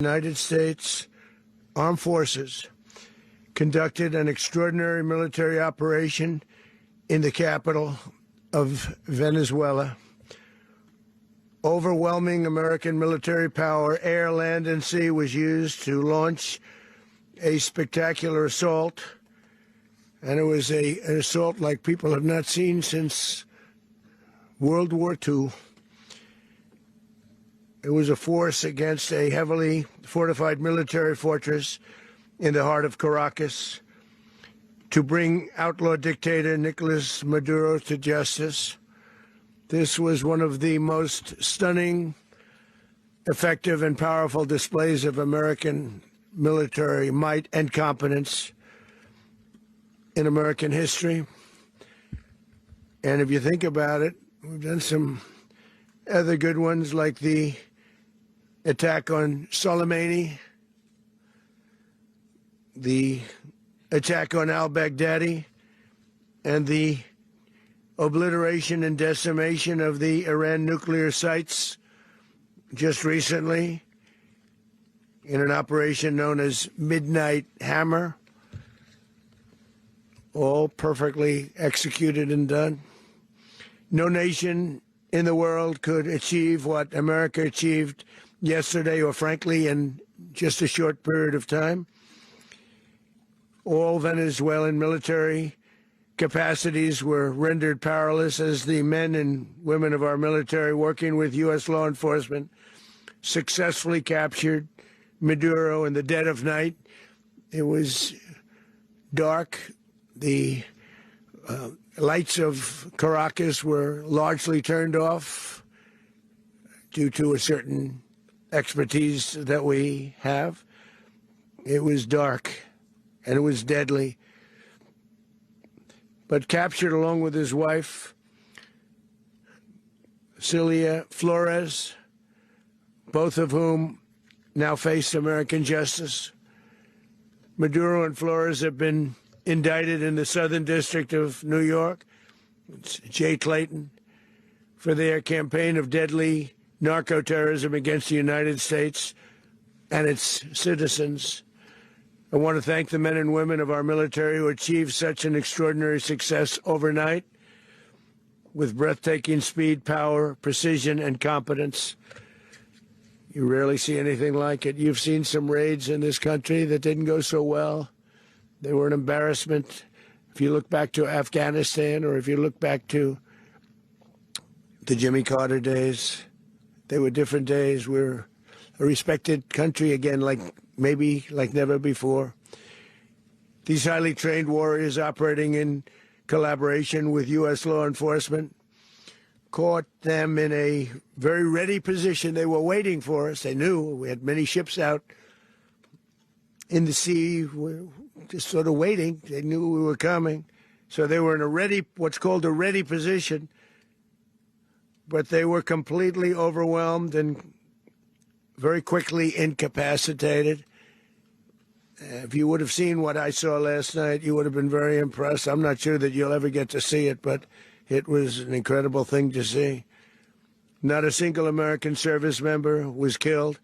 United States Armed Forces conducted an extraordinary military operation in the capital of Venezuela. Overwhelming American military power, air, land, and sea, was used to launch a spectacular assault. And it was an assault like people have not seen since World War II. It was a force against a heavily fortified military fortress in the heart of Caracas to bring outlaw dictator Nicolas Maduro to justice. This was one of the most stunning, effective, and powerful displays of American military might and competence in American history. And if you think about it, we've done some other good ones, like the attack on Soleimani, the attack on al-Baghdadi, and the obliteration and decimation of the Iran nuclear sites just recently in an operation known as Midnight Hammer, all perfectly executed and done. No nation in the world could achieve what America achieved yesterday, or frankly, in just a short period of time. All Venezuelan military capacities were rendered powerless as the men and women of our military, working with U.S. law enforcement, successfully captured Maduro in the dead of night. It was dark. The lights of Caracas were largely turned off due to a certain expertise that we have. It was dark and it was deadly. But captured along with his wife, Celia Flores, both of whom now face American justice. Maduro and Flores have been indicted in the Southern District of New York, it's Jay Clayton, for their campaign of deadly narco-terrorism against the United States and its citizens. I want to thank the men and women of our military who achieved such an extraordinary success overnight with breathtaking speed, power, precision, and competence. You rarely see anything like it. You've seen some raids in this country that didn't go so well. They were an embarrassment. If you look back to Afghanistan, or if you look back to the Jimmy Carter days, they were different days. We're a respected country again, maybe like never before. These highly trained warriors, operating in collaboration with U.S. law enforcement, caught them in a very ready position. They were waiting for us. They knew we had many ships out in the sea, just sort of waiting. They knew we were coming. So they were in a ready, what's called a ready position. But they were completely overwhelmed and very quickly incapacitated. If you would have seen what I saw last night, you would have been very impressed. I'm not sure that you'll ever get to see it, but it was an incredible thing to see. Not a single American service member was killed,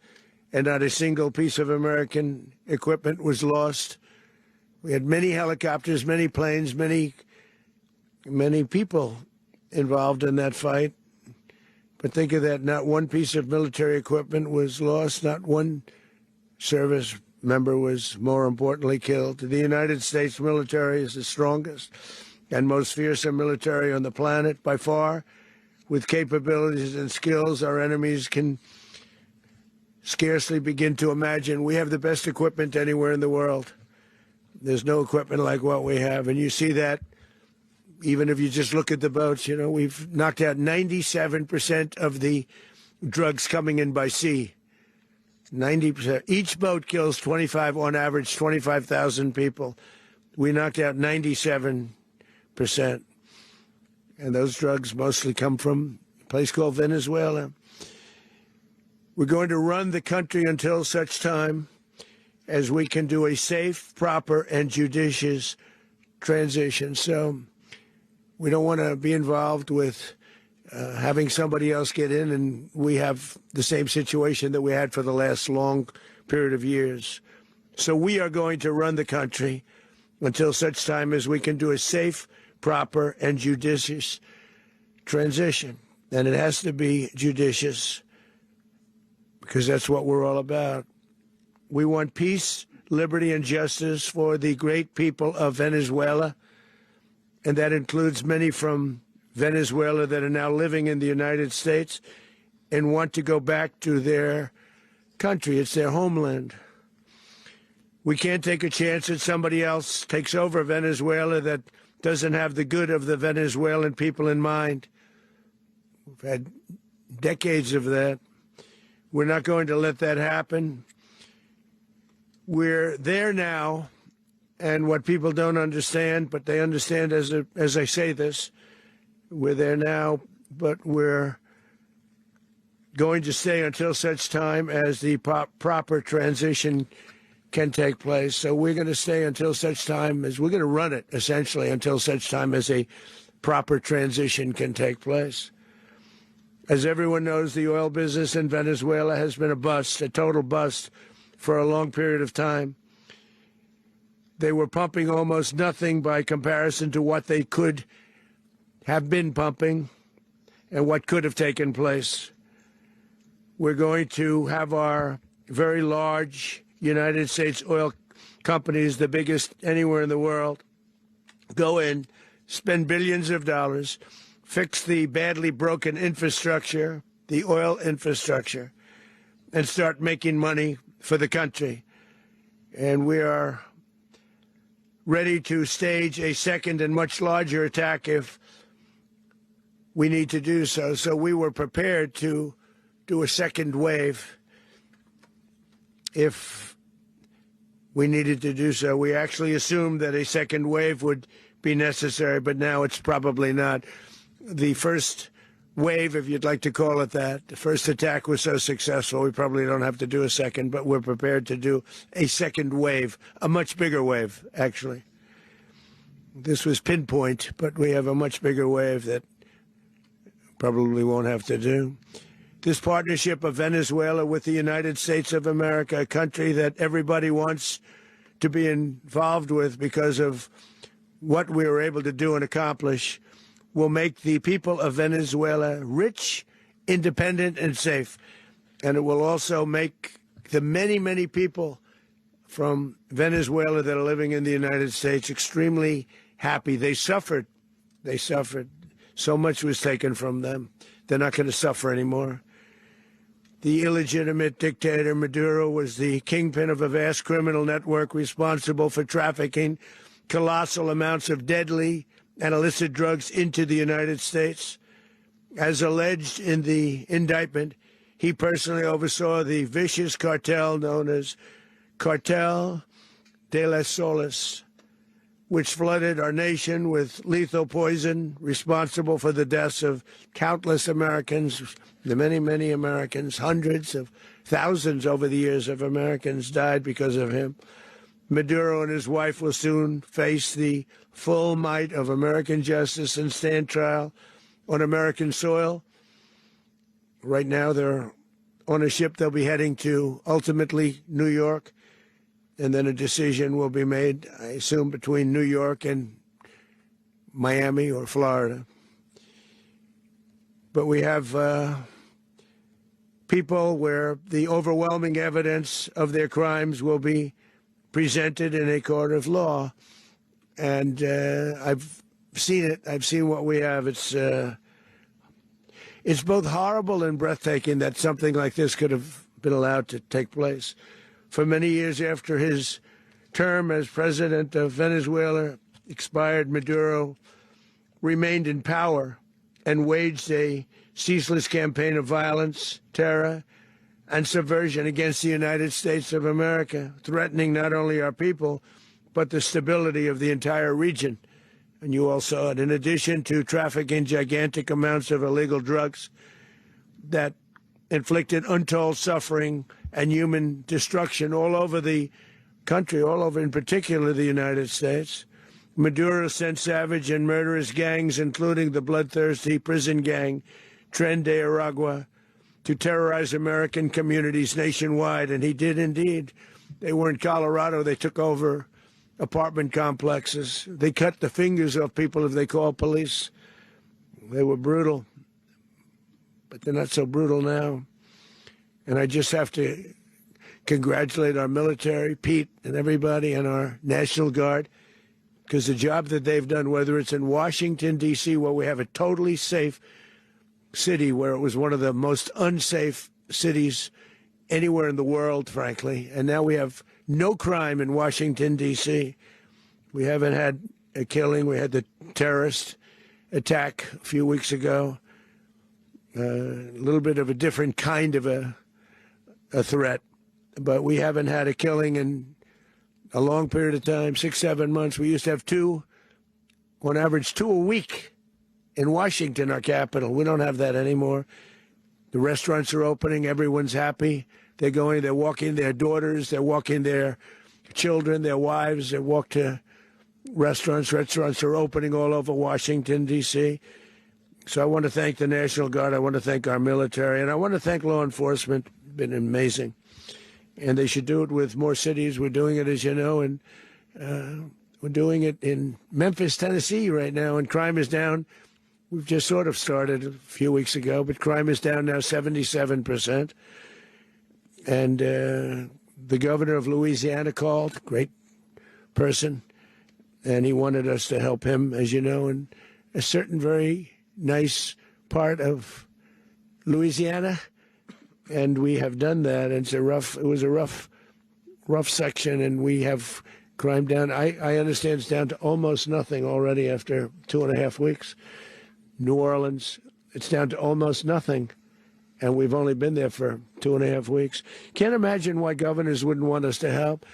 and not a single piece of American equipment was lost. We had many helicopters, many planes, many people involved in that fight. But think of that, not one piece of military equipment was lost, not one service member was, more importantly, killed. The United States military is the strongest and most fearsome military on the planet by far, with capabilities and skills our enemies can scarcely begin to imagine. We have the best equipment anywhere in the world. There's no equipment like what we have, and you see that even if you just look at the boats. You know, we've knocked out 97% of the drugs coming in by sea. 90%. Each boat kills on average, 25,000 people. We knocked out 97%. And those drugs mostly come from a place called Venezuela. We're going to run the country until such time as we can do a safe, proper, and judicious transition. So we don't want to be involved with having somebody else get in, and we have the same situation that we had for the last long period of years. So we are going to run the country until such time as we can do a safe, proper, and judicious transition. And it has to be judicious because that's what we're all about. We want peace, liberty, and justice for the great people of Venezuela, and that includes many from Venezuela that are now living in the United States and want to go back to their country. It's their homeland. We can't take a chance that somebody else takes over Venezuela that doesn't have the good of the Venezuelan people in mind. We've had decades of that. We're not going to let that happen. We're there now, and what people don't understand, but they understand as I say this, we're there now, but we're going to stay until such time as the proper transition can take place. So we're going to stay until such time as we're going to run it, essentially, until such time as a proper transition can take place. As everyone knows, the oil business in Venezuela has been a bust, a total bust, for a long period of time. They were pumping almost nothing by comparison to what they could have been pumping and what could have taken place. We're going to have our very large United States oil companies, the biggest anywhere in the world, go in, spend billions of dollars, fix the badly broken infrastructure, the oil infrastructure, and start making money for the country. And we are ready to stage a second and much larger attack if we need to do so. So we were prepared to do a second wave if we needed to do so. We actually assumed that a second wave would be necessary, but now it's probably not. The first wave, if you'd like to call it that, the first attack was so successful, we probably don't have to do a second, but we're prepared to do a second wave, a much bigger wave, actually. This was pinpoint, but we have a much bigger wave that probably won't have to do. This partnership of Venezuela with the United States of America, a country that everybody wants to be involved with because of what we were able to do and accomplish, will make the people of Venezuela rich, independent, and safe. And it will also make the many, many people from Venezuela that are living in the United States extremely happy. They suffered. They suffered. So much was taken from them. They're not going to suffer anymore. The illegitimate dictator Maduro was the kingpin of a vast criminal network responsible for trafficking colossal amounts of deadly and illicit drugs into the United States. As alleged in the indictment, he personally oversaw the vicious cartel known as Cartel de las Soles, which flooded our nation with lethal poison, responsible for the deaths of countless Americans, the many, many Americans. Hundreds of thousands over the years of Americans died because of him. Maduro and his wife will soon face the full might of American justice and stand trial on American soil. Right now, they're on a ship they'll be heading to, ultimately, New York. And then a decision will be made, I assume, between New York and Miami or Florida. But we have people where the overwhelming evidence of their crimes will be presented in a court of law. And I've seen it. I've seen what we have. It's both horrible and breathtaking that something like this could have been allowed to take place. For many years after his term as president of Venezuela expired, Maduro remained in power and waged a ceaseless campaign of violence, terror, and subversion against the United States of America, threatening not only our people, but the stability of the entire region. And you all saw it. In addition to trafficking gigantic amounts of illegal drugs that inflicted untold suffering and human destruction all over the country, all over, in particular, the United States, Maduro sent savage and murderous gangs, including the bloodthirsty prison gang Tren de Aragua, to terrorize American communities nationwide, and he did indeed. They were in Colorado. They took over apartment complexes. They cut the fingers off people if they called police. They were brutal, but they're not so brutal now. And I just have to congratulate our military, Pete and everybody, and our National Guard, because the job that they've done, whether it's in Washington, D.C., where we have a totally safe city, where it was one of the most unsafe cities anywhere in the world, frankly, and now we have no crime in Washington, D.C. We haven't had a killing. We had the terrorist attack a few weeks ago, a little bit of a different kind of a threat, but we haven't had a killing in a long period of time, 6, 7 months. We used to have two, on average, 2 a week in Washington, our capital. We don't have that anymore. The restaurants are opening. Everyone's happy. They're going, they're walking their daughters, they're walking their children, their wives. They walk to restaurants. Restaurants are opening all over Washington, D.C. So I want to thank the National Guard. I want to thank our military. And I want to thank law enforcement. It's been amazing. And they should do it with more cities. We're doing it, as you know, and we're doing it in Memphis, Tennessee right now, and crime is down. We've just sort of started a few weeks ago, but crime is down now 77%. And the governor of Louisiana called, great person, and he wanted us to help him, as you know, in a certain very nice part of Louisiana. And we have done that. And it was a rough section, and we have crime down. I understand it's down to almost nothing already after 2.5 weeks. New Orleans, it's down to almost nothing. And we've only been there for 2.5 weeks. Can't imagine why governors wouldn't want us to help.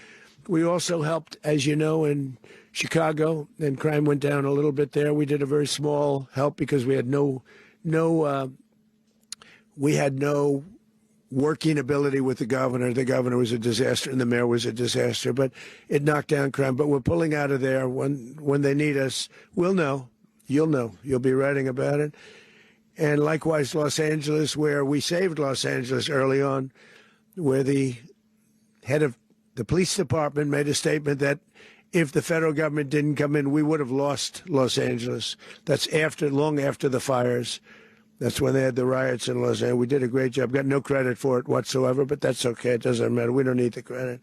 We also helped, as you know, in Chicago, and crime went down a little bit there. We did a very small help because we had no working ability with the governor. The governor was a disaster and the mayor was a disaster, but it knocked down crime. But we're pulling out of there. When they need us, we'll know. You'll know. You'll be writing about it. And likewise, Los Angeles, where we saved Los Angeles early on, where the head of the police department made a statement that if the federal government didn't come in, we would have lost Los Angeles. That's long after the fires. That's when they had the riots in Los Angeles. We did a great job. Got no credit for it whatsoever, but that's okay. It doesn't matter. We don't need the credit.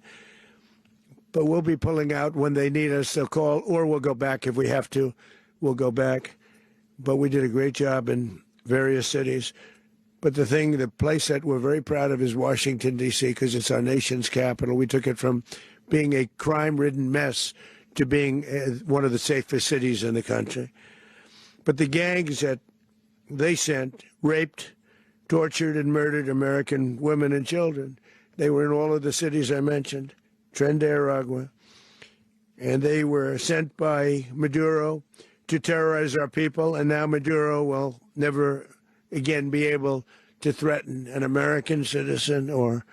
But we'll be pulling out when they need us. They'll call, or we'll go back if we have to. We'll go back. But we did a great job in various cities. But the place that we're very proud of is Washington, D.C., because it's our nation's capital. We took it from being a crime-ridden mess to being one of the safest cities in the country. But the gangs that they sent raped, tortured, and murdered American women and children. They were in all of the cities I mentioned, Tren de Aragua, and they were sent by Maduro to terrorize our people, and now Maduro will never again be able to threaten an American citizen or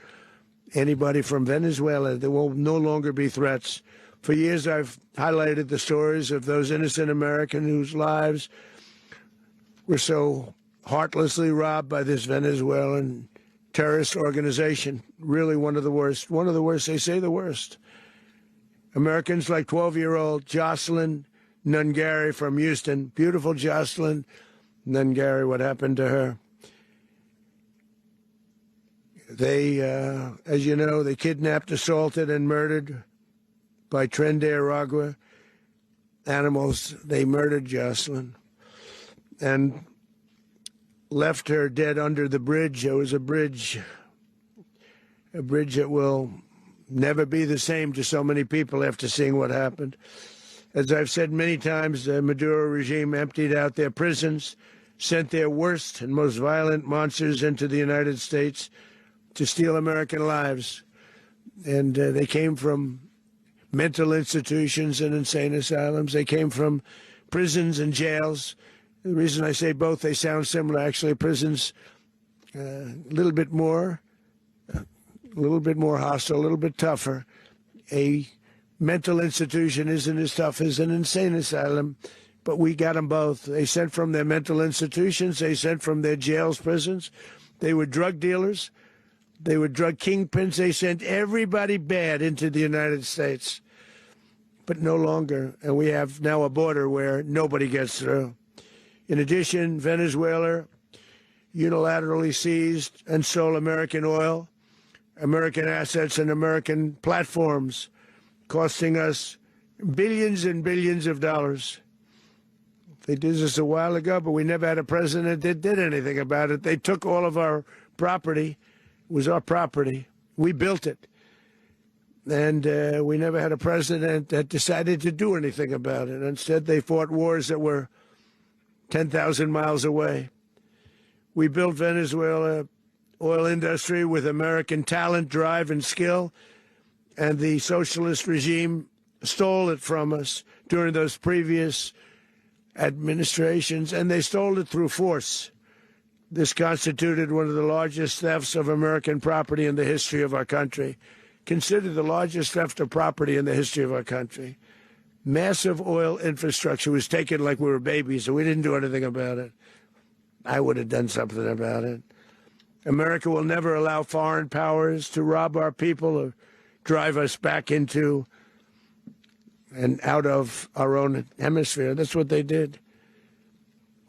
anybody from Venezuela. There will no longer be threats. For years, I've highlighted the stories of those innocent Americans whose lives were so heartlessly robbed by this Venezuelan terrorist organization. Really one of the worst. One of the worst. They say the worst. Americans like 12-year-old Jocelyn Nungari from Houston. Beautiful Jocelyn Nungari. What happened to her? They, as you know, they kidnapped, assaulted, and murdered by Tren de Aragua animals. They murdered Jocelyn and left her dead under the bridge. There was a bridge that will never be the same to so many people after seeing what happened. As I've said many times, the Maduro regime emptied out their prisons, sent their worst and most violent monsters into the United States to steal American lives. And they came from mental institutions and insane asylums. They came from prisons and jails. The reason I say both, they sound similar. Actually, prisons a little bit more hostile, a little bit tougher. A mental institution isn't as tough as an insane asylum, but we got them both. They sent from their mental institutions. They sent from their jails, prisons. They were drug dealers. They were drug kingpins. They sent everybody bad into the United States, but no longer. And we have now a border where nobody gets through. In addition, Venezuela unilaterally seized and sold American oil, American assets, and American platforms, costing us billions and billions of dollars. They did this a while ago, but we never had a president that did anything about it. They took all of our property. It was our property. We built it. And we never had a president that decided to do anything about it. Instead, they fought wars that were 10,000 miles away. We built Venezuela oil industry with American talent, drive, and skill, and the socialist regime stole it from us during those previous administrations, and they stole it through force. This constituted one of the largest thefts of American property in the history of our country. Considered the largest theft of property in the history of our country. Massive oil infrastructure was taken like we were babies, and we didn't do anything about it. I would have done something about it. America will never allow foreign powers to rob our people or drive us back into and out of our own hemisphere. That's what they did.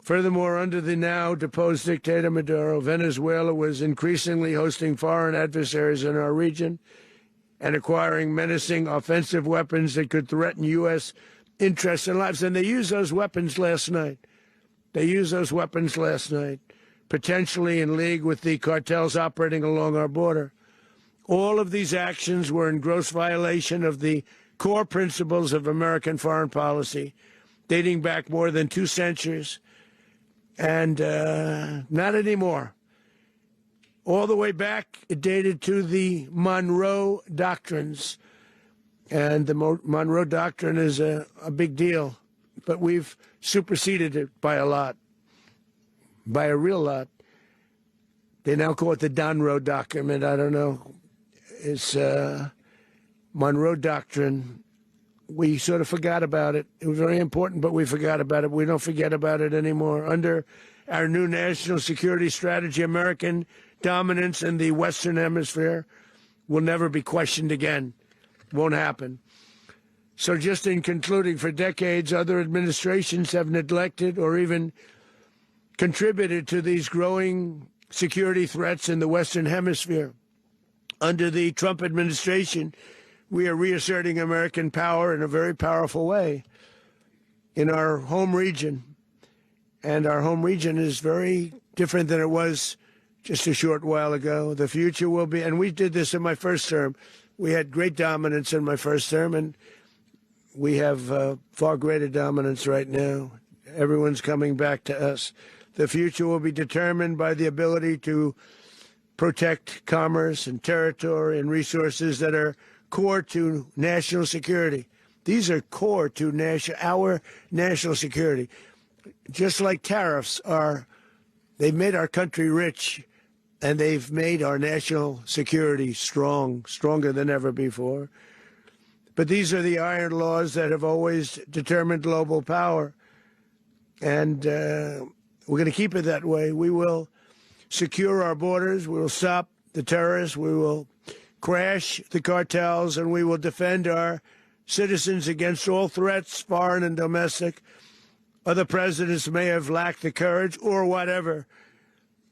Furthermore, under the now deposed dictator Maduro, Venezuela was increasingly hosting foreign adversaries in our region and acquiring menacing offensive weapons that could threaten U.S. interests and lives. And they used those weapons last night. Potentially in league with the cartels operating along our border. All of these actions were in gross violation of the core principles of American foreign policy, dating back more than 2 centuries. And not anymore. All the way back, it dated to the Monroe Doctrines. And the Monroe Doctrine is a big deal. But we've superseded it by a lot, by a real lot. They now call it the Monroe Document. I don't know. It's Monroe Doctrine. We sort of forgot about it. It was very important, but we forgot about it. We don't forget about it anymore. Under our new national security strategy, American dominance in the Western Hemisphere will never be questioned again. Won't happen. So just in concluding, for decades, other administrations have neglected or even contributed to these growing security threats in the Western Hemisphere. Under the Trump administration, we are reasserting American power in a very powerful way in our home region. And our home region is very different than it was just a short while ago. The future will be, and we did this in my first term. We had great dominance in my first term, and we have far greater dominance right now. Everyone's coming back to us. The future will be determined by the ability to protect commerce and territory and resources that are core to national security. These are core to our national security. Just like tariffs are, they've made our country rich, and they've made our national security stronger than ever before. But these are the iron laws that have always determined global power. And we're going to keep it that way. We will secure our borders. We will stop the terrorists. We will crash the cartels, and we will defend our citizens against all threats, foreign and domestic. Other presidents may have lacked the courage or whatever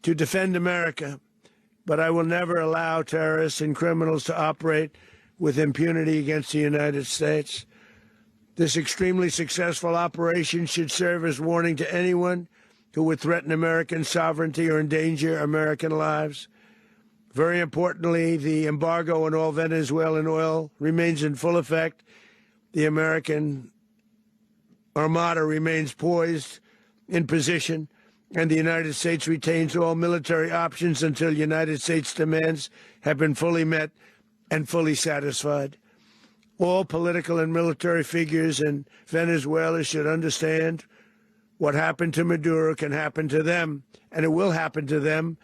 to defend America, but I will never allow terrorists and criminals to operate with impunity against the United States. This extremely successful operation should serve as warning to anyone who would threaten American sovereignty or endanger American lives. Very importantly, the embargo on all Venezuelan oil remains in full effect. The American Armada remains poised in position, and the United States retains all military options until United States demands have been fully met and fully satisfied. All political and military figures in Venezuela should understand what happened to Maduro can happen to them, and it will happen to them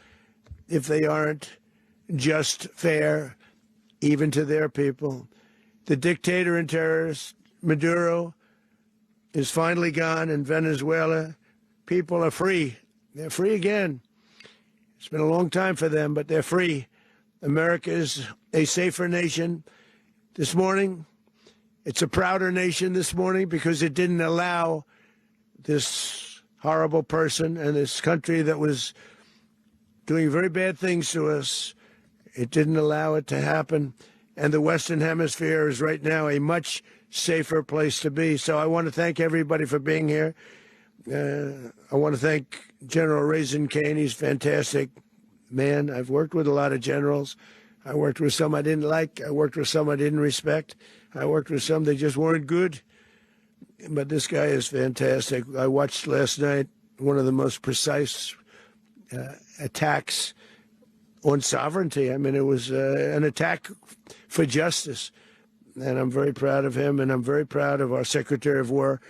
if they aren't just fair, even to their people. The dictator and terrorist Maduro is finally gone, and Venezuela people are free. They're free again. It's been a long time for them, but they're free. America is a safer nation this morning. It's a prouder nation this morning because it didn't allow this horrible person and this country that was doing very bad things to us. It didn't allow it to happen. And the Western Hemisphere is right now a much safer place to be. So I want to thank everybody for being here. I want to thank General Caine. He's a fantastic man. I've worked with a lot of generals. I worked with some I didn't like. I worked with some I didn't respect. I worked with some that just weren't good. But this guy is fantastic. I watched last night one of the most precise attacks on sovereignty. I mean, it was an attack for justice. And I'm very proud of him, and I'm very proud of our Secretary of War,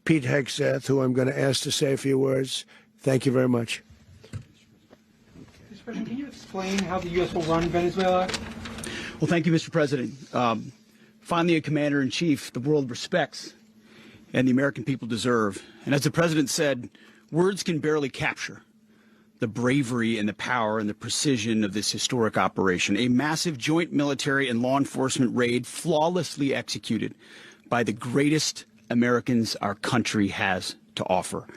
Pete Hegeseth, who I'm going to ask to say a few words. Thank you very much. Mr. President, can you explain how the U.S. will run Venezuela? Well, thank you, Mr. President. Finally, a commander-in-chief the world respects and the American people deserve. And as the President said, words can barely capture the bravery and the power and the precision of this historic operation, a massive joint military and law enforcement raid flawlessly executed by the greatest Americans our country has to offer.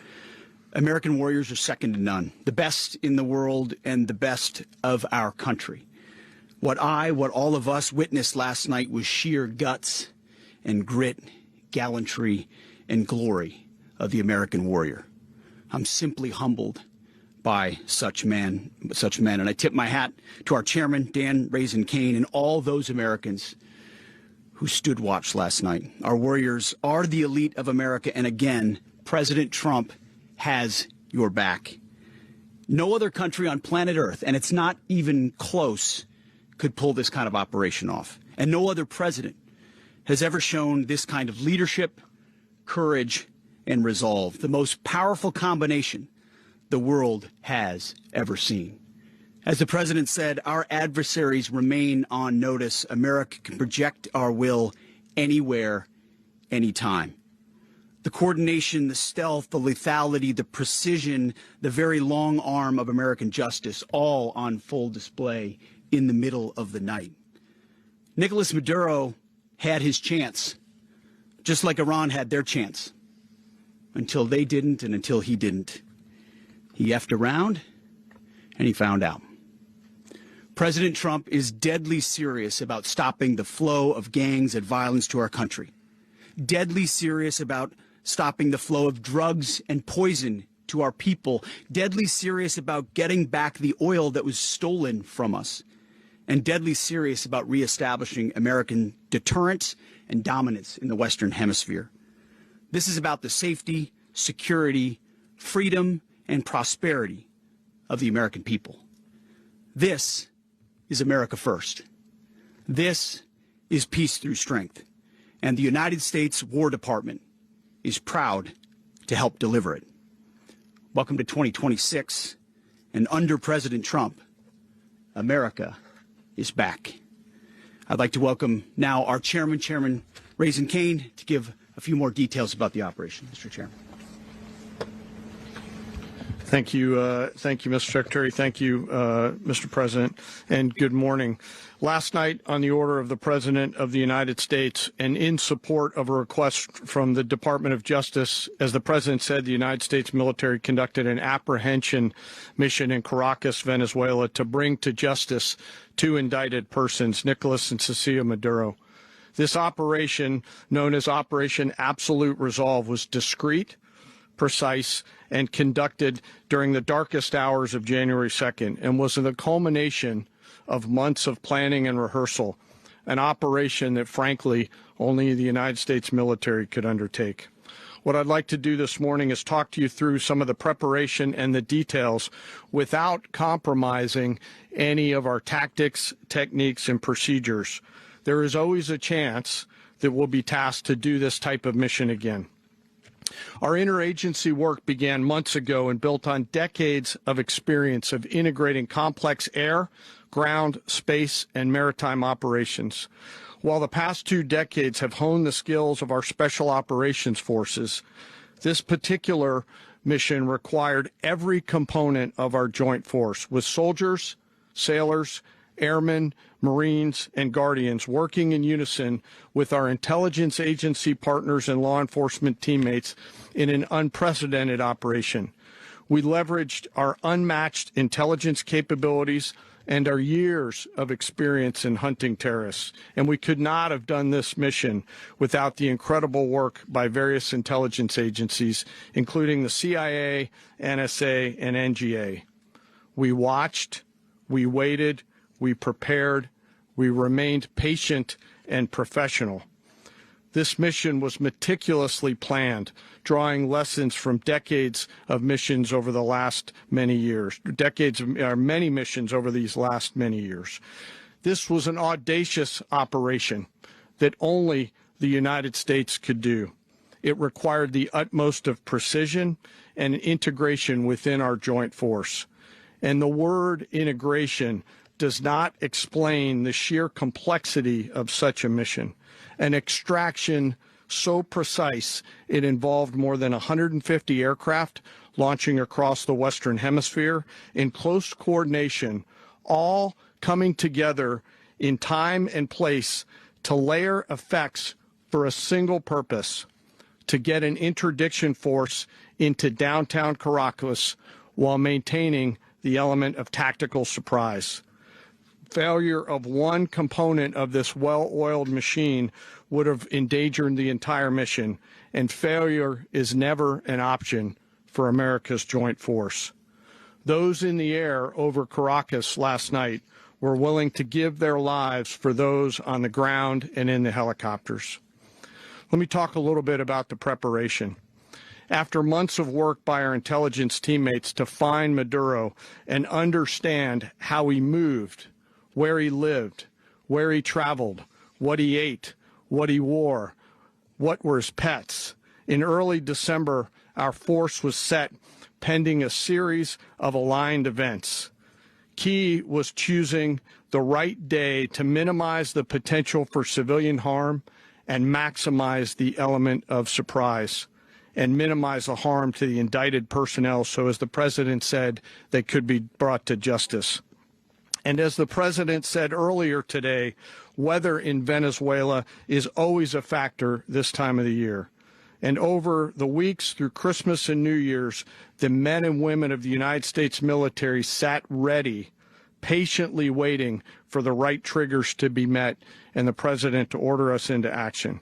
American warriors are second to none, the best in the world and the best of our country. What all of us witnessed last night was sheer guts and grit, gallantry and glory of the American warrior. I'm simply humbled by such men, and I tip my hat to our chairman, Dan Caine, and all those Americans who stood watch last night. Our warriors are the elite of America, and again, President Trump has your back. No other country on planet Earth, and it's not even close, could pull this kind of operation off. And no other president has ever shown this kind of leadership, courage, and resolve, the most powerful combination the world has ever seen. As the president said, our adversaries remain on notice. America can project our will anywhere, anytime. The coordination, the stealth, the lethality, the precision, the very long arm of American justice, all on full display in the middle of the night. Nicolas Maduro had his chance, just like Iran had their chance, until they didn't and until he didn't. He effed around, and he found out. President Trump is deadly serious about stopping the flow of gangs and violence to our country, deadly serious about stopping the flow of drugs and poison to our people, deadly serious about getting back the oil that was stolen from us, and deadly serious about reestablishing American deterrence and dominance in the Western Hemisphere. This is about the safety, security, freedom, and prosperity of the American people. This is America first. This is peace through strength. And the United States War Department is proud to help deliver it. Welcome to 2026. And under President Trump, America is back. I'd like to welcome now our chairman, Chairman Caine, to give a few more details about the operation. Mr. Chairman. Thank you, Mr. Secretary. Thank you, Mr. President, and good morning. Last night, on the order of the President of the United States and in support of a request from the Department of Justice, as the President said, the United States military conducted an apprehension mission in Caracas, Venezuela, to bring to justice two indicted persons, Nicolas and Cecilia Maduro. This operation, known as Operation Absolute Resolve, was discreet, precise, and conducted during the darkest hours of January 2nd and was the culmination of months of planning and rehearsal, an operation that, frankly, only the United States military could undertake. What I'd like to do this morning is talk to you through some of the preparation and the details without compromising any of our tactics, techniques, and procedures. There is always a chance that we'll be tasked to do this type of mission again. Our interagency work began months ago and built on decades of experience of integrating complex air, ground, space, and maritime operations. While the past 2 decades have honed the skills of our special operations forces, this particular mission required every component of our joint force, with soldiers, sailors, airmen, Marines, and Guardians working in unison with our intelligence agency partners and law enforcement teammates in an unprecedented operation. We leveraged our unmatched intelligence capabilities and our years of experience in hunting terrorists, and we could not have done this mission without the incredible work by various intelligence agencies, including the CIA, NSA, and NGA. We watched, we waited, we prepared, we remained patient and professional. This mission was meticulously planned, drawing lessons from decades of missions over the last many years, many missions over these last many years. This was an audacious operation that only the United States could do. It required the utmost of precision and integration within our joint force. And the word integration does not explain the sheer complexity of such a mission. An extraction so precise it involved more than 150 aircraft launching across the Western Hemisphere in close coordination, all coming together in time and place to layer effects for a single purpose: to get an interdiction force into downtown Caracas while maintaining the element of tactical surprise. Failure of one component of this well-oiled machine would have endangered the entire mission, and failure is never an option for America's joint force. Those in the air over Caracas last night were willing to give their lives for those on the ground and in the helicopters. Let me talk a little bit about the preparation. After months of work by our intelligence teammates to find Maduro and understand how he moved, where he lived, where he traveled, what he ate, what he wore, what were his pets. In early December, our force was set pending a series of aligned events. Key was choosing the right day to minimize the potential for civilian harm and maximize the element of surprise and minimize the harm to the indicted personnel so, as the president said, they could be brought to justice. And as the president said earlier today, weather in Venezuela is always a factor this time of the year. And over the weeks through Christmas and New Year's, the men and women of the United States military sat ready, patiently waiting for the right triggers to be met and the president to order us into action.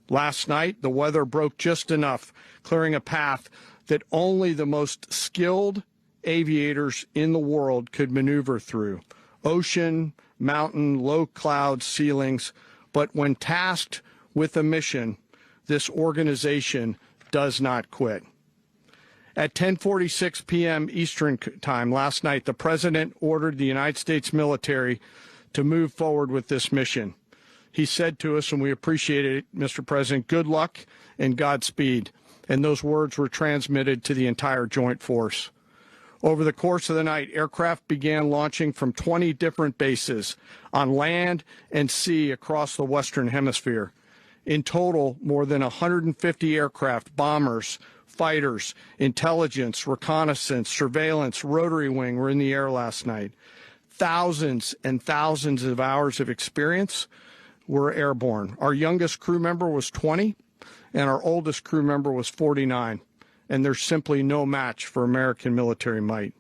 Last night, the weather broke just enough, clearing a path that only the most skilled aviators in the world could maneuver through. Ocean, mountain, low cloud ceilings. But when tasked with a mission, this organization does not quit. At 10:46 p.m. Eastern Time last night, the president ordered the United States military to move forward with this mission. He said to us, and we appreciate it, Mr. President, good luck and Godspeed. And those words were transmitted to the entire joint force. Over the course of the night, aircraft began launching from 20 different bases on land and sea across the Western Hemisphere. In total, more than 150 aircraft, bombers, fighters, intelligence, reconnaissance, surveillance, rotary wing were in the air last night. Thousands and thousands of hours of experience were airborne. Our youngest crew member was 20, and our oldest crew member was 49. And there's simply no match for American military might.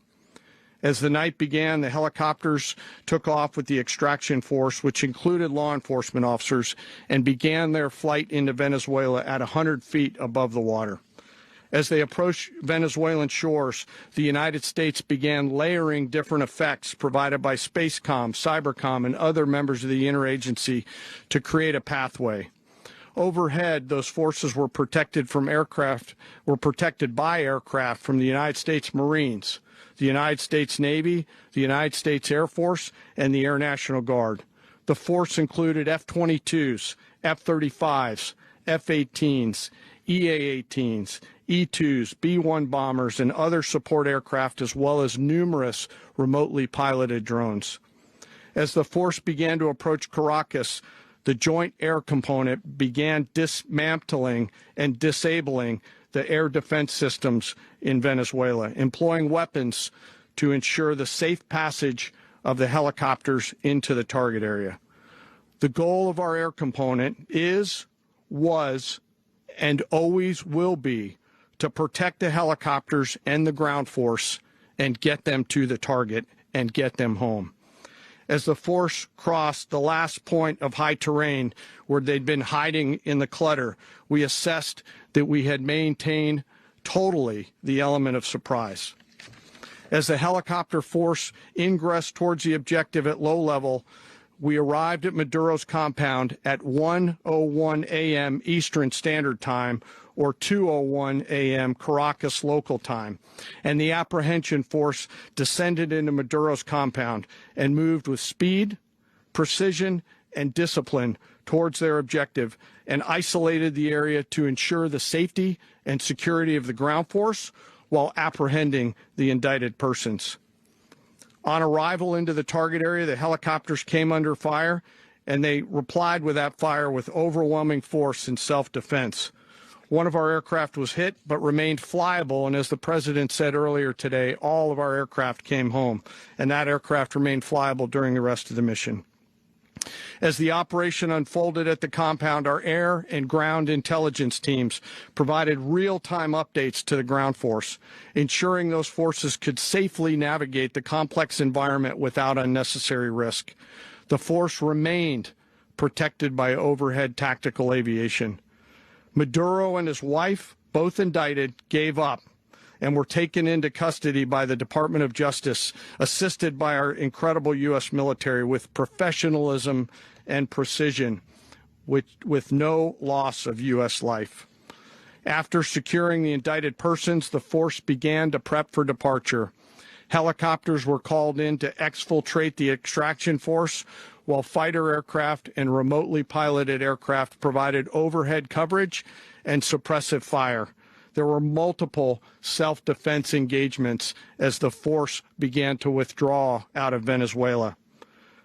As the night began, the helicopters took off with the extraction force, which included law enforcement officers, and began their flight into Venezuela at 100 feet above the water. As they approached Venezuelan shores, the United States began layering different effects provided by Spacecom, Cybercom, and other members of the interagency to create a pathway. Overhead, those forces were protected by aircraft from the United States Marines, the United States Navy, the United States Air Force, and the Air National Guard. The force included F-22s, F-35s, F-18s, EA-18s, E-2s, B-1 bombers, and other support aircraft, as well as numerous remotely piloted drones. As the force began to approach Caracas, the Joint Air Component began dismantling and disabling the air defense systems in Venezuela, employing weapons to ensure the safe passage of the helicopters into the target area. The goal of our air component is, was, and always will be to protect the helicopters and the ground force and get them to the target and get them home. As the force crossed the last point of high terrain where they'd been hiding in the clutter, we assessed that we had maintained totally the element of surprise. As the helicopter force ingressed towards the objective at low level, we arrived at Maduro's compound at 1:01 a.m. Eastern Standard Time, or 2:01 a.m. Caracas local time, and the apprehension force descended into Maduro's compound and moved with speed, precision, and discipline towards their objective and isolated the area to ensure the safety and security of the ground force while apprehending the indicted persons. On arrival into the target area, the helicopters came under fire, and they replied with that fire with overwhelming force in self-defense. One of our aircraft was hit but remained flyable, and as the President said earlier today, all of our aircraft came home, and that aircraft remained flyable during the rest of the mission. As the operation unfolded at the compound, our air and ground intelligence teams provided real-time updates to the ground force, ensuring those forces could safely navigate the complex environment without unnecessary risk. The force remained protected by overhead tactical aviation. Maduro and his wife, both indicted, gave up and were taken into custody by the Department of Justice, assisted by our incredible U.S. military with professionalism and precision, with no loss of U.S. life. After securing the indicted persons, the force began to prep for departure. Helicopters were called in to exfiltrate the extraction force, while fighter aircraft and remotely piloted aircraft provided overhead coverage and suppressive fire. There were multiple self-defense engagements as the force began to withdraw out of Venezuela.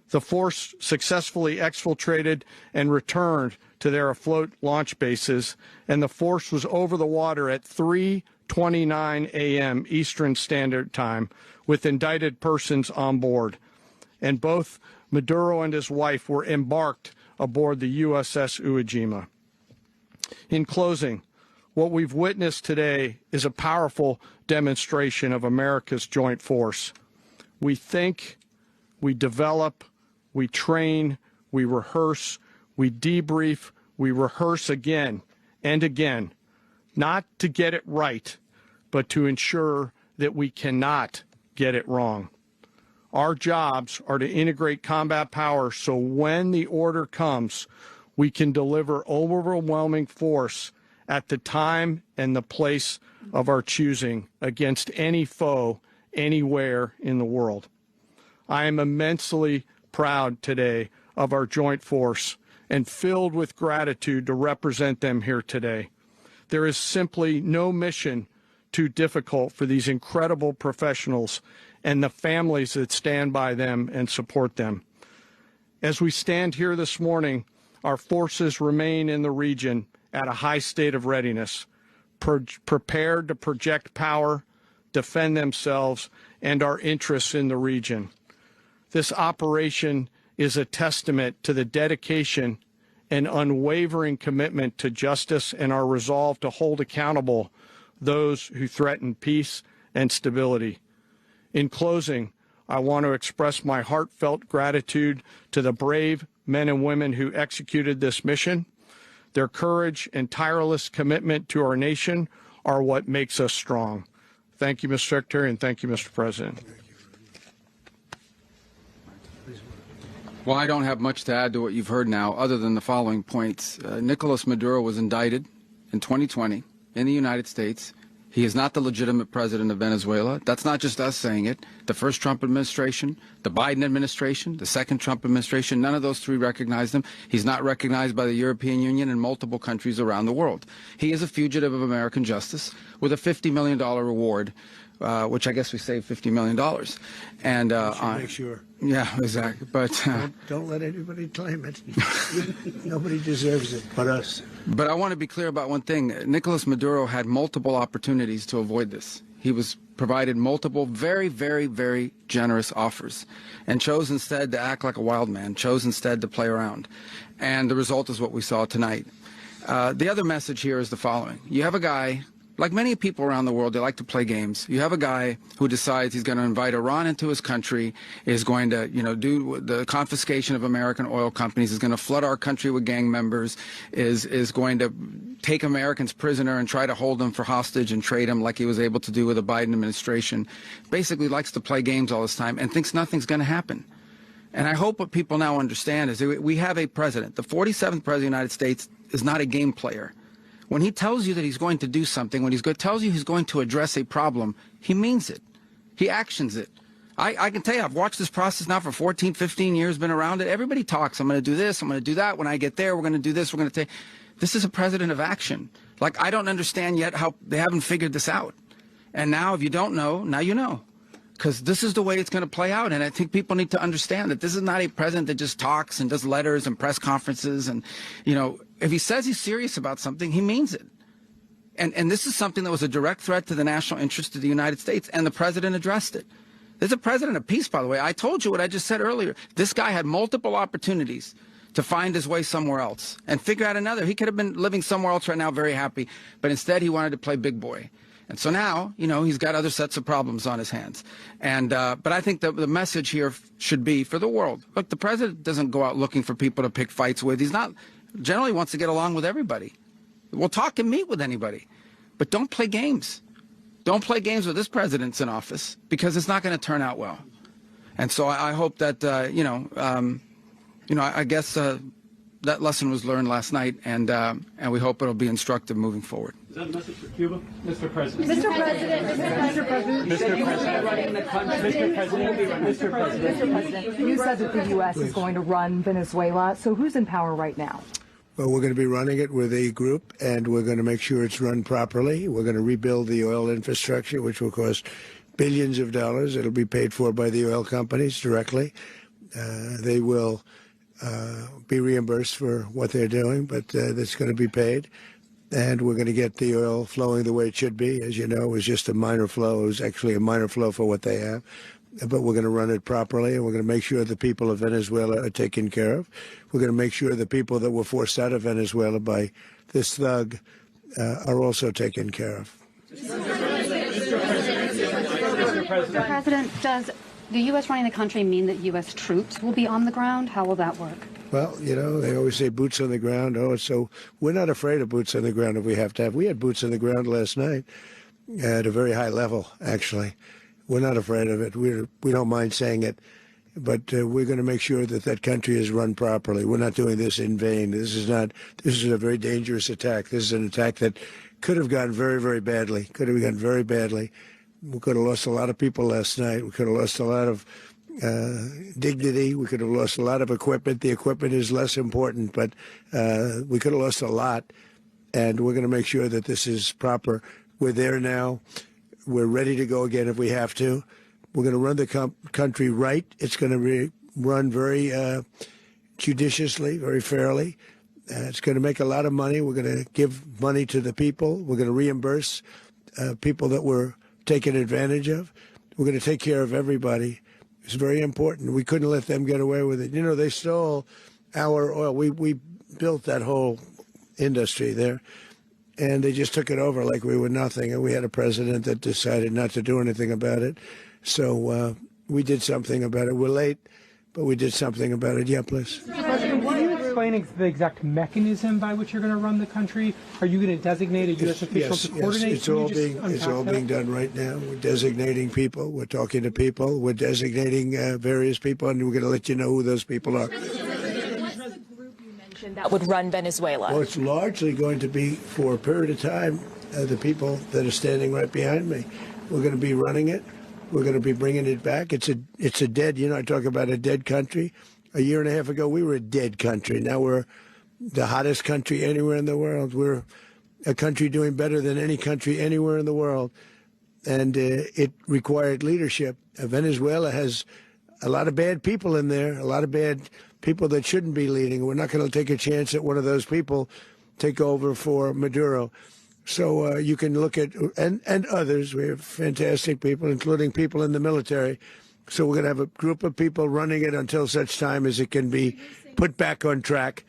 The force successfully exfiltrated and returned to their afloat launch bases, and the force was over the water at 3:29 a.m. Eastern Standard Time with indicted persons on board. And both Maduro and his wife were embarked aboard the USS Iwo Jima. In closing, what we've witnessed today is a powerful demonstration of America's joint force. We think, we develop, we train, we rehearse, we debrief, we rehearse again and again, not to get it right, but to ensure that we cannot get it wrong. Our jobs are to integrate combat power so when the order comes, we can deliver overwhelming force at the time and the place of our choosing against any foe anywhere in the world. I am immensely proud today of our joint force and filled with gratitude to represent them here today. There is simply no mission too difficult for these incredible professionals and the families that stand by them and support them. As we stand here this morning, our forces remain in the region at a high state of readiness, prepared to project power, defend themselves, and our interests in the region. This operation is a testament to the dedication and unwavering commitment to justice and our resolve to hold accountable those who threaten peace and stability. In closing, I want to express my heartfelt gratitude to the brave men and women who executed this mission. Their courage and tireless commitment to our nation are what makes us strong. Thank you, Mr. Secretary, and thank you, Mr. President. Well, I don't have much to add to what you've heard now, other than the following points. Nicolas Maduro was indicted in 2020 in the United States. He is not the legitimate president of Venezuela. That's not just us saying it. The first Trump administration, the Biden administration, the second Trump administration, none of those three recognized him. He's not recognized by the European Union and multiple countries around the world. He is a fugitive of American justice with a $50 million reward which I guess we saved $50 million. And Make sure. yeah, exactly. But Don't let anybody claim it. Nobody deserves it but us. But I want to be clear about one thing. Nicolas Maduro had multiple opportunities to avoid this. He was provided multiple very, very, very generous offers and chose instead to act like a wild man, chose instead to play around. And the result is what we saw tonight. The other message here is the following. You have a guy, like many people around the world, they like to play games. You have a guy who decides he's going to invite Iran into his country, is going to, do the confiscation of American oil companies, is going to flood our country with gang members, is going to take Americans prisoner and try to hold them for hostage and trade them like he was able to do with the Biden administration. Basically likes to play games all this time and thinks nothing's going to happen. And I hope what people now understand is that we have a president. The 47th president of the United States is not a game player. When he tells you that he's going to do something, when he tells you he's going to address a problem, he means it. He actions it. I can tell you, I've watched this process now for 14, 15 years, been around it. Everybody talks. I'm going to do this. I'm going to do that. When I get there, we're going to do this. We're going to take. This is a president of action. Like, I don't understand yet how they haven't figured this out. And now, if you don't know, now you know. Because this is the way it's going to play out. And I think people need to understand that this is not a president that just talks and does letters and press conferences. And, if he says he's serious about something, he means it. And this is something that was a direct threat to the national interest of the United States. And the president addressed it. There's a president of peace, by the way. I told you what I just said earlier. This guy had multiple opportunities to find his way somewhere else and figure out another. He could have been living somewhere else right now, very happy. But instead, he wanted to play big boy. And so now, he's got other sets of problems on his hands. And but I think the message here should be for the world. Look, the president doesn't go out looking for people to pick fights with. He's not generally wants to get along with everybody. We'll talk and meet with anybody. But don't play games. Don't play games with this president's in office because it's not going to turn out well. And so I hope that, I guess that lesson was learned last night, and we hope it'll be instructive moving forward. Is that a message for Cuba? Mr. President. Mr. President. Mr. President. Mr. President, you said that the U.S. is going to run Venezuela. So who's in power right now? Well, we're going to be running it with a group, and we're going to make sure it's run properly. We're going to rebuild the oil infrastructure, which will cost billions of dollars. It'll be paid for by the oil companies directly. They will be reimbursed for what they're doing, but that's going to be paid. And we're going to get the oil flowing the way it should be. As you know, it was just a minor flow. It was actually a minor flow for what they have. But we're going to run it properly, and we're going to make sure the people of Venezuela are taken care of. We're going to make sure the people that were forced out of Venezuela by this thug are also taken care of. Mr. President, does the U.S. running the country mean that U.S. troops will be on the ground? How will that work? Well, they always say boots on the ground. Oh, so we're not afraid of boots on the ground if we have to have. We had boots on the ground last night at a very high level, actually. We're not afraid of it. We don't mind saying it, but we're going to make sure that that country is run properly. We're not doing this in vain. This is a very dangerous attack. This is an attack that could have gone very, very badly. Could have gone very badly. We could have lost a lot of people last night. We could have lost a lot of dignity. We could have lost a lot of equipment. The equipment is less important, but we could have lost a lot. And we're going to make sure that this is proper. We're there now. We're ready to go again if we have to. We're going to run the country right. It's going to be run very judiciously, very fairly. It's going to make a lot of money. We're going to give money to the people. We're going to reimburse people that were taken advantage of. We're going to take care of everybody. It's very important. We couldn't let them get away with it. They stole our oil. We built that whole industry there. And they just took it over like we were nothing. And we had a president that decided not to do anything about it. So we did something about it. We're late, but we did something about it. Yeah, please. Mr. President, can you explain the exact mechanism by which you're going to run the country? Are you going to designate a U.S. official to coordinate? Yes, it's all being done right now. We're designating people. We're talking to people. We're designating various people, and we're going to let you know who those people are. That would run Venezuela? Well, it's largely going to be for a period of time the people that are standing right behind me. We're going to be running it. We're going to be bringing it back. It's a dead, I talk about a dead country. A year and a half ago, we were a dead country. Now we're the hottest country anywhere in the world. We're a country doing better than any country anywhere in the world. and it required leadership. Venezuela has a lot of bad people in there, a lot of bad people that shouldn't be leading. We're not going to take a chance that one of those people take over for Maduro. So you can look at, and others, we have fantastic people, including people in the military. So we're going to have a group of people running it until such time as it can be put back on track,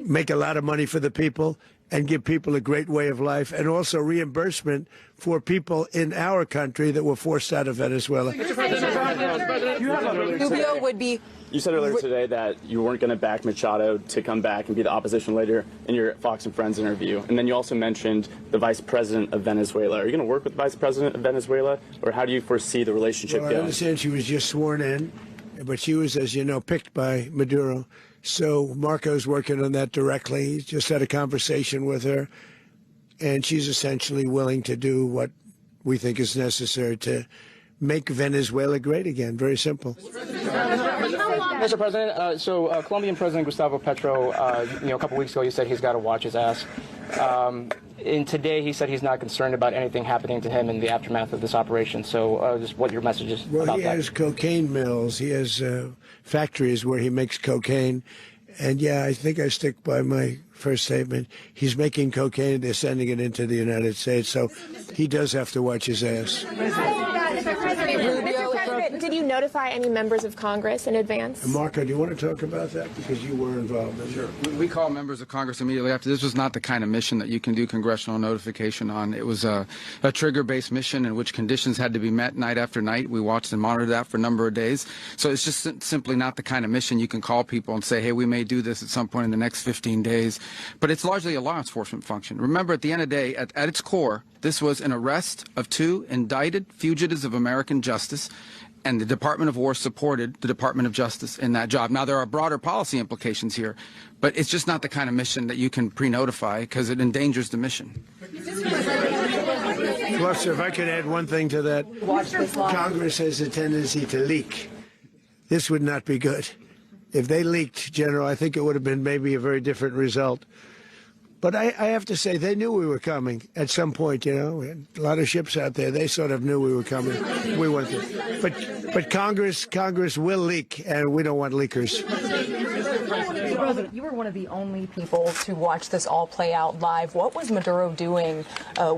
make a lot of money for the people, and give people a great way of life, and also reimbursement for people in our country that were forced out of Venezuela. Rubio would be. You said earlier today that you weren't going to back Machado to come back and be the opposition leader in your Fox and Friends interview. And then you also mentioned the vice president of Venezuela. Are you going to work with the vice president of Venezuela, or how do you foresee the relationship Well, going? I understand she was just sworn in, but she was, as you know, picked by Maduro. So Marco's working on that directly. He's just had a conversation with her, and she's essentially willing to do what we think is necessary to make Venezuela great again. Very simple. Mr. President, Colombian President Gustavo Petro, a couple weeks ago, he said he's got to watch his ass. And today he said he's not concerned about anything happening to him in the aftermath of this operation. So just what your message is about that. Well, he has cocaine mills. He has factories where he makes cocaine. And, yeah, I think I stick by my first statement. He's making cocaine. They're sending it into the United States. So he does have to watch his ass. Mr. President, did you notify any members of Congress in advance? Marco, do you want to talk about that? Because you were involved in it. Sure. We called members of Congress immediately after. This was not the kind of mission that you can do congressional notification on. It was a trigger-based mission in which conditions had to be met night after night. We watched and monitored that for a number of days. So it's just simply not the kind of mission you can call people and say, hey, we may do this at some point in the next 15 days. But it's largely a law enforcement function. Remember, at the end of the day, at its core, this was an arrest of 2 indicted fugitives of American justice, and the Department of War supported the Department of Justice in that job. Now, there are broader policy implications here, but it's just not the kind of mission that you can pre-notify because it endangers the mission. Plus, if I could add one thing to that, Congress has a tendency to leak. This would not be good. If they leaked, General, I think it would have been maybe a very different result. But I have to say, they knew we were coming at some point, We had a lot of ships out there. They sort of knew we were coming. We went there. But Congress will leak, and we don't want leakers. President, you were one of the only people to watch this all play out live. What was Maduro doing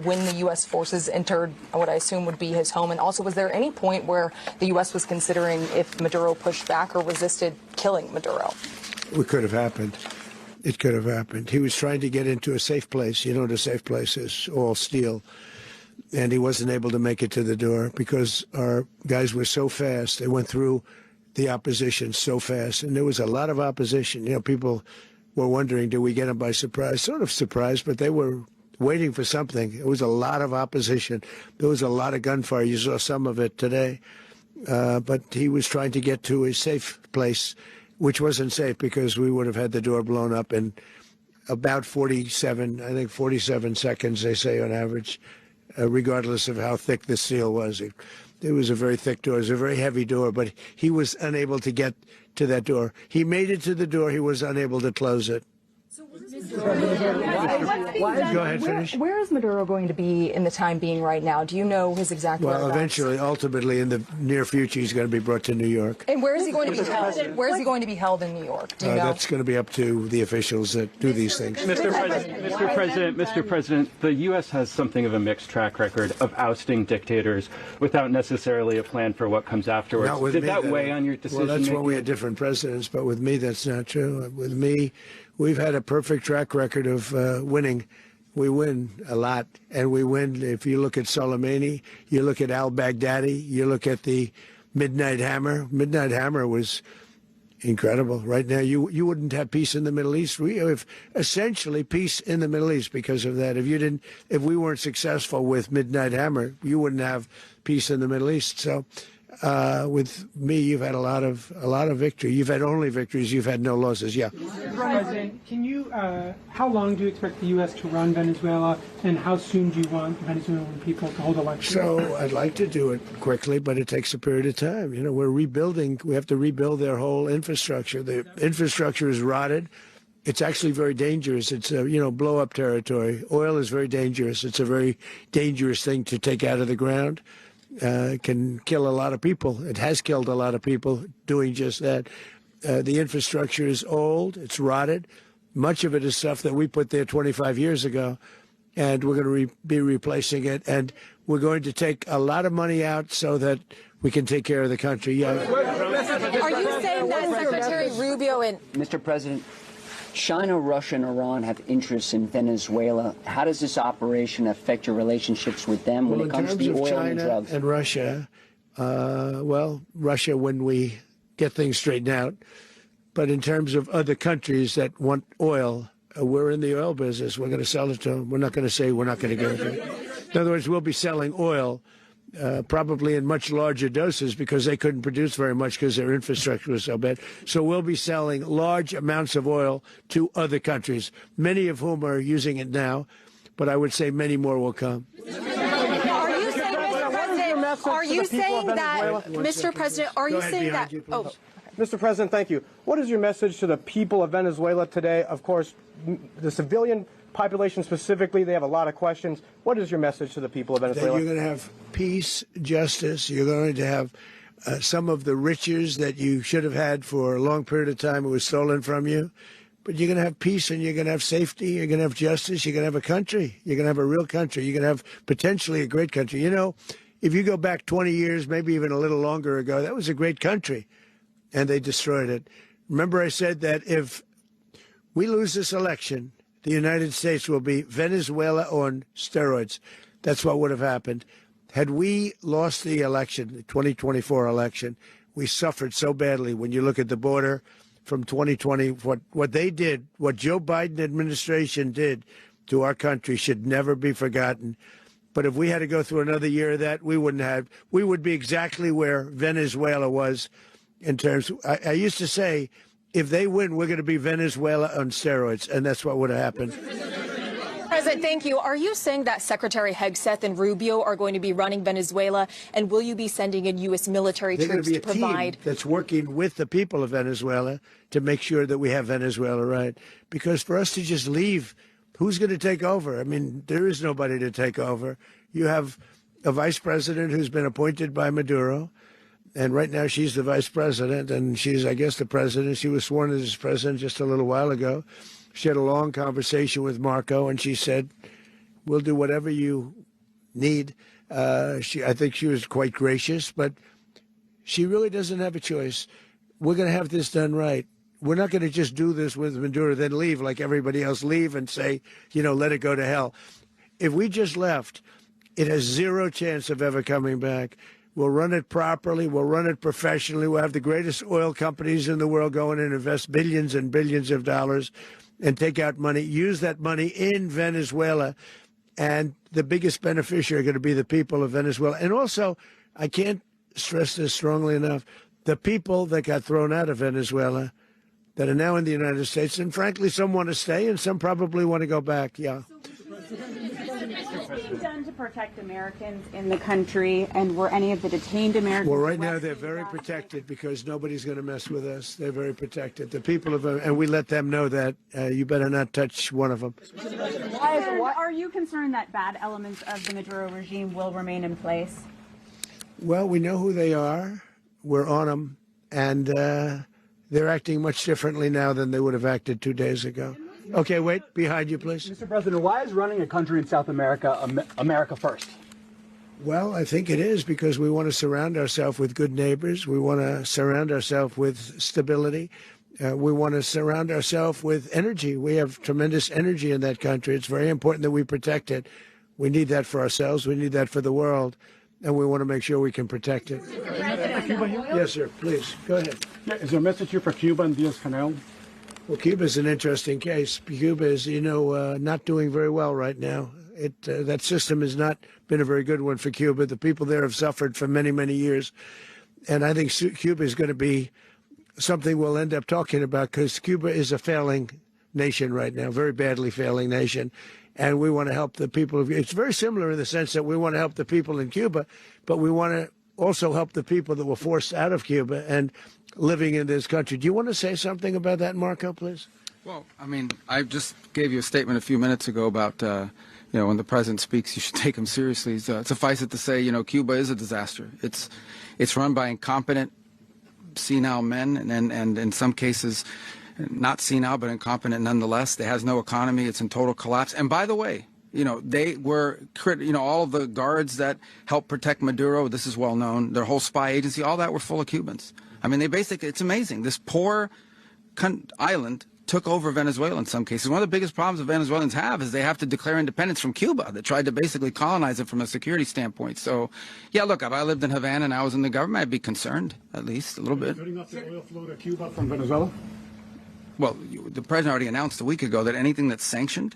when the U.S. forces entered what I assume would be his home? And also, was there any point where the U.S. was considering if Maduro pushed back or resisted killing Maduro? It could have happened. It could have happened. He was trying to get into a safe place. You know what a safe place is, all steel. And he wasn't able to make it to the door because our guys were so fast. They went through the opposition so fast. And there was a lot of opposition. People were wondering, did we get them by surprise? Sort of surprised, but they were waiting for something. It was a lot of opposition. There was a lot of gunfire. You saw some of it today. But he was trying to get to a safe place, which wasn't safe because we would have had the door blown up in about 47 seconds, they say on average, regardless of how thick the steel was. It was a very thick door. It was a very heavy door, but he was unable to get to that door. He made it to the door. He was unable to close it. Go ahead, finish. Where is Maduro going to be in the time being right now? Do you know his exact whereabouts? Well, eventually, ultimately, in the near future, he's going to be brought to New York. And where is he going to be held? Where is he going to be held in New York? Do you know? That's going to be up to the officials that do these things. Mr. President, the U.S. has something of a mixed track record of ousting dictators without necessarily a plan for what comes afterwards. Did that weigh on your decision? Well, that's when we had different presidents, but with me, that's not true. With me, we've had a perfect track record of winning. We win a lot, and we win. If you look at Soleimani, you look at al-Baghdadi, you look at the Midnight Hammer. Midnight Hammer was incredible. Right now, you wouldn't have peace in the Middle East. We have essentially peace in the Middle East because of that. If we weren't successful with Midnight Hammer, you wouldn't have peace in the Middle East. So, with me, you've had a lot of victory. You've had only victories. You've had no losses. Yeah. President, can you? How long do you expect the U.S. to run Venezuela, and how soon do you want Venezuelan people to hold elections? So I'd like to do it quickly, but it takes a period of time. We're rebuilding. We have to rebuild their whole infrastructure. The infrastructure is rotted. it's actually very dangerous. It's a, blow-up territory. Oil is very dangerous. It's a very dangerous thing to take out of the ground. It can kill a lot of people. It has killed a lot of people doing just that. The infrastructure is old. It's rotted. Much of it is stuff that we put there 25 years ago, and we're going to be replacing it. And we're going to take a lot of money out so that we can take care of the country. Yeah. Are you saying that Secretary Rubio and Mr. President, China, Russia, and Iran have interests in Venezuela. How does this operation affect your relationships with them when it comes to the oil and drugs? And Russia, Russia when we get things straightened out. But in terms of other countries that want oil, we're in the oil business. We're going to sell it to them. We're not going to say we're not going to give it to them. In other words, we'll be selling oil probably in much larger doses because they couldn't produce very much because their infrastructure was so bad. So we'll be selling large amounts of oil to other countries, many of whom are using it now, but I would say many more will come. Are you saying, Mr. President, are you saying that, Mr. President, are you saying that? Oh. Mr. President, thank you. What is your message to the people of Venezuela today? Of course, the civilian population specifically, they have a lot of questions. What is your message to the people of Venezuela? That you're going to have peace, justice. You're going to have some of the riches that you should have had for a long period of time. It was stolen from you. But you're going to have peace and you're going to have safety. You're going to have justice. You're going to have a country. You're going to have a real country. You're going to have potentially a great country. You know, if you go back 20 years, maybe even a little longer ago, that was a great country. And they destroyed it. Remember I said that if we lose this election, the United States will be Venezuela on steroids. That's what would have happened. Had we lost the election, the 2024 election, we suffered so badly. When you look at the border from 2020, what they did, what Joe Biden administration did to our country should never be forgotten. But if we had to go through another year of that, we would be exactly where Venezuela was in terms. I used to say, if they win, we're going to be Venezuela on steroids, and that's what would have happened. President, thank you. Are you saying that Secretary Hegeseth and Rubio are going to be running Venezuela, and will you be sending in U.S. military troops to provide? Team that's working with the people of Venezuela to make sure that we have Venezuela right. Because for us to just leave, who's going to take over? I mean, there is nobody to take over. You have a vice president who's been appointed by Maduro. And right now she's the vice president, and she's, I guess, the president. She was sworn as president just a little while ago. She had a long conversation with Marco, and she said, we'll do whatever you need. I think she was quite gracious, but she really doesn't have a choice. We're going to have this done right. We're not going to just do this with Maduro, then leave like everybody else, leave and say, let it go to hell. If we just left, it has zero chance of ever coming back. We'll run it properly. We'll run it professionally. We'll have the greatest oil companies in the world go in and invest billions and billions of dollars and take out money, use that money in Venezuela. And the biggest beneficiary are going to be the people of Venezuela. And also, I can't stress this strongly enough, the people that got thrown out of Venezuela that are now in the United States, and frankly, some want to stay and some probably want to go back. Yeah. What's being done to protect Americans in the country, and were any of the detained Americans? Well, right now they're very protected because nobody's going to mess with us. They're very protected. The people of, and we let them know that you better not touch one of them. Are you concerned that bad elements of the Maduro regime will remain in place? Well, we know who they are. We're on them, and they're acting much differently now than they would have acted 2 days ago. Okay, wait, behind you, please. Mr. President, why is running a country in South America America first? Well, I think it is because we want to surround ourselves with good neighbors. We want to surround ourselves with stability. We want to surround ourselves with energy. We have tremendous energy in that country. It's very important that we protect it. We need that for ourselves. We need that for the world. And we want to make sure we can protect it. Yes, sir. Please, go ahead. Is there a message here for Cuba and Diaz-Canel? Well, Cuba is an interesting case. Cuba is, not doing very well right now. That system has not been a very good one for Cuba. The people there have suffered for many, many years. And I think Cuba is going to be something we'll end up talking about because Cuba is a failing nation right now, very badly failing nation. And we want to help the people of it's very similar in the sense that we want to help the people in Cuba, but we want to also help the people that were forced out of Cuba and living in this country. Do you want to say something about that, Marco, please? Well, I mean, I just gave you a statement a few minutes ago about, when the president speaks, you should take him seriously. Suffice it to say, Cuba is a disaster. It's run by incompetent, senile men, and in some cases, not senile, but incompetent nonetheless. It has no economy. It's in total collapse. And by the way, they were, all of the guards that helped protect Maduro, this is well known, their whole spy agency, all that were full of Cubans. I mean, it's amazing. This poor island took over Venezuela in some cases. One of the biggest problems the Venezuelans have is they have to declare independence from Cuba that tried to basically colonize it from a security standpoint. So, yeah, look, if I lived in Havana and I was in the government, I'd be concerned, at least a little bit. Cutting off the oil flow to Cuba from Venezuela? Well, the president already announced a week ago that anything that's sanctioned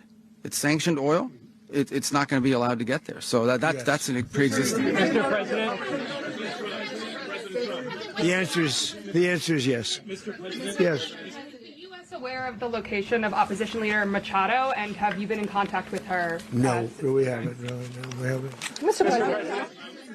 oil, it's not going to be allowed to get there. So that's a pre-existing. Mr. President. The answer is yes. Mr. President. Yes. Aware of the location of opposition leader Machado, and have you been in contact with her? No, we haven't. No, we haven't. Mr. President.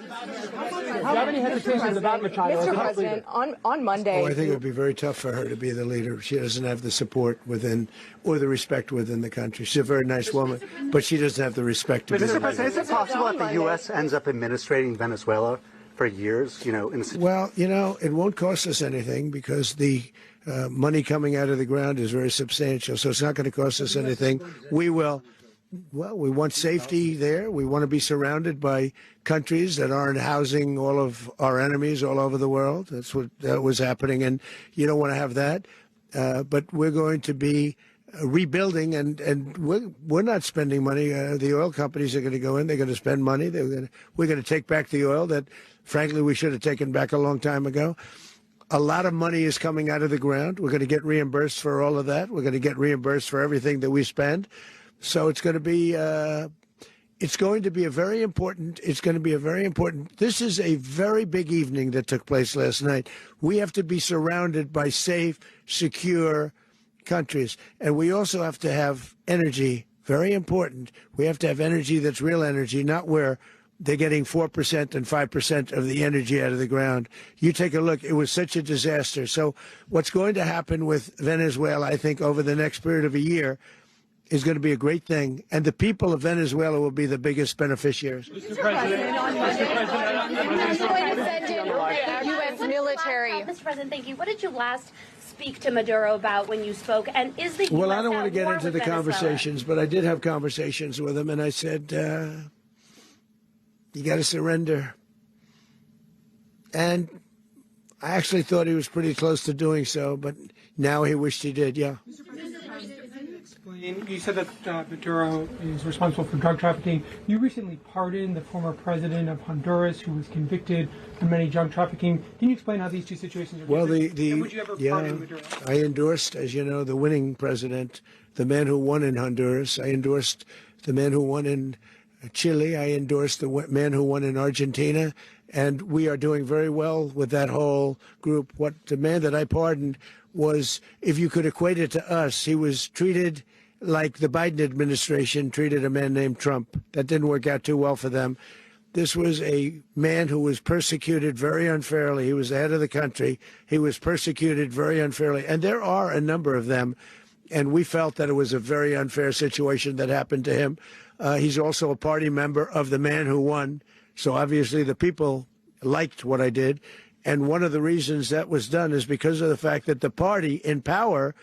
Do you have any hesitations about Machado? Mr. President, on Monday. Oh, I think it would be very tough for her to be the leader. She doesn't have the support within or the respect within the country. She's a very nice woman, but she doesn't have the respect to be the leader. Mr. President, is it possible that the U.S. ends up administrating Venezuela for years? Well, it won't cost us anything because the money coming out of the ground is very substantial, so it's not going to cost us anything. We want safety there. We want to be surrounded by countries that aren't housing all of our enemies all over the world. That's what was happening, and you don't want to have that. But we're going to be rebuilding, and we're not spending money. The oil companies are going to go in. They're going to spend money. We're going to take back the oil that, frankly, we should have taken back a long time ago. A lot of money is coming out of the ground. We're going to get reimbursed for all of that. We're going to get reimbursed for everything that we spend. So it's going to be a very important. This is a very big evening that took place last night. We have to be surrounded by safe, secure countries, and we also have to have energy. Very important. We have to have energy that's real energy, not where they're getting 4% and 5% of the energy out of the ground. You take a look. It was such a disaster. So what's going to happen with Venezuela, I think, over the next period of a year is going to be a great thing. And the people of Venezuela will be the biggest beneficiaries. Mr. President, U.S. military. Mr. President, thank you. What did you last speak to Maduro about when you spoke? And is the Well, I don't want to get into the conversations, but I did have conversations with him, and I said, you got to surrender. And I actually thought he was pretty close to doing so, but now he wished he did, yeah. You said that Maduro is responsible for drug trafficking. You recently pardoned the former president of Honduras who was convicted of many drug trafficking. Can you explain how these two situations are different? Well, would you ever pardon Maduro? I endorsed, as you know, the winning president, the man who won in Honduras. I endorsed the man who won in Chile. I endorsed the man who won in Argentina. And we are doing very well with that whole group. What the man that I pardoned was, if you could equate it to us, he was treated like the Biden administration treated a man named Trump. That didn't work out too well for them. This was a man who was persecuted very unfairly. He was the head of the country. He was persecuted very unfairly. And there are a number of them. And we felt that it was a very unfair situation that happened to him. He's also a party member of the man who won. So obviously the people liked what I did. And one of the reasons that was done is because of the fact that the party in power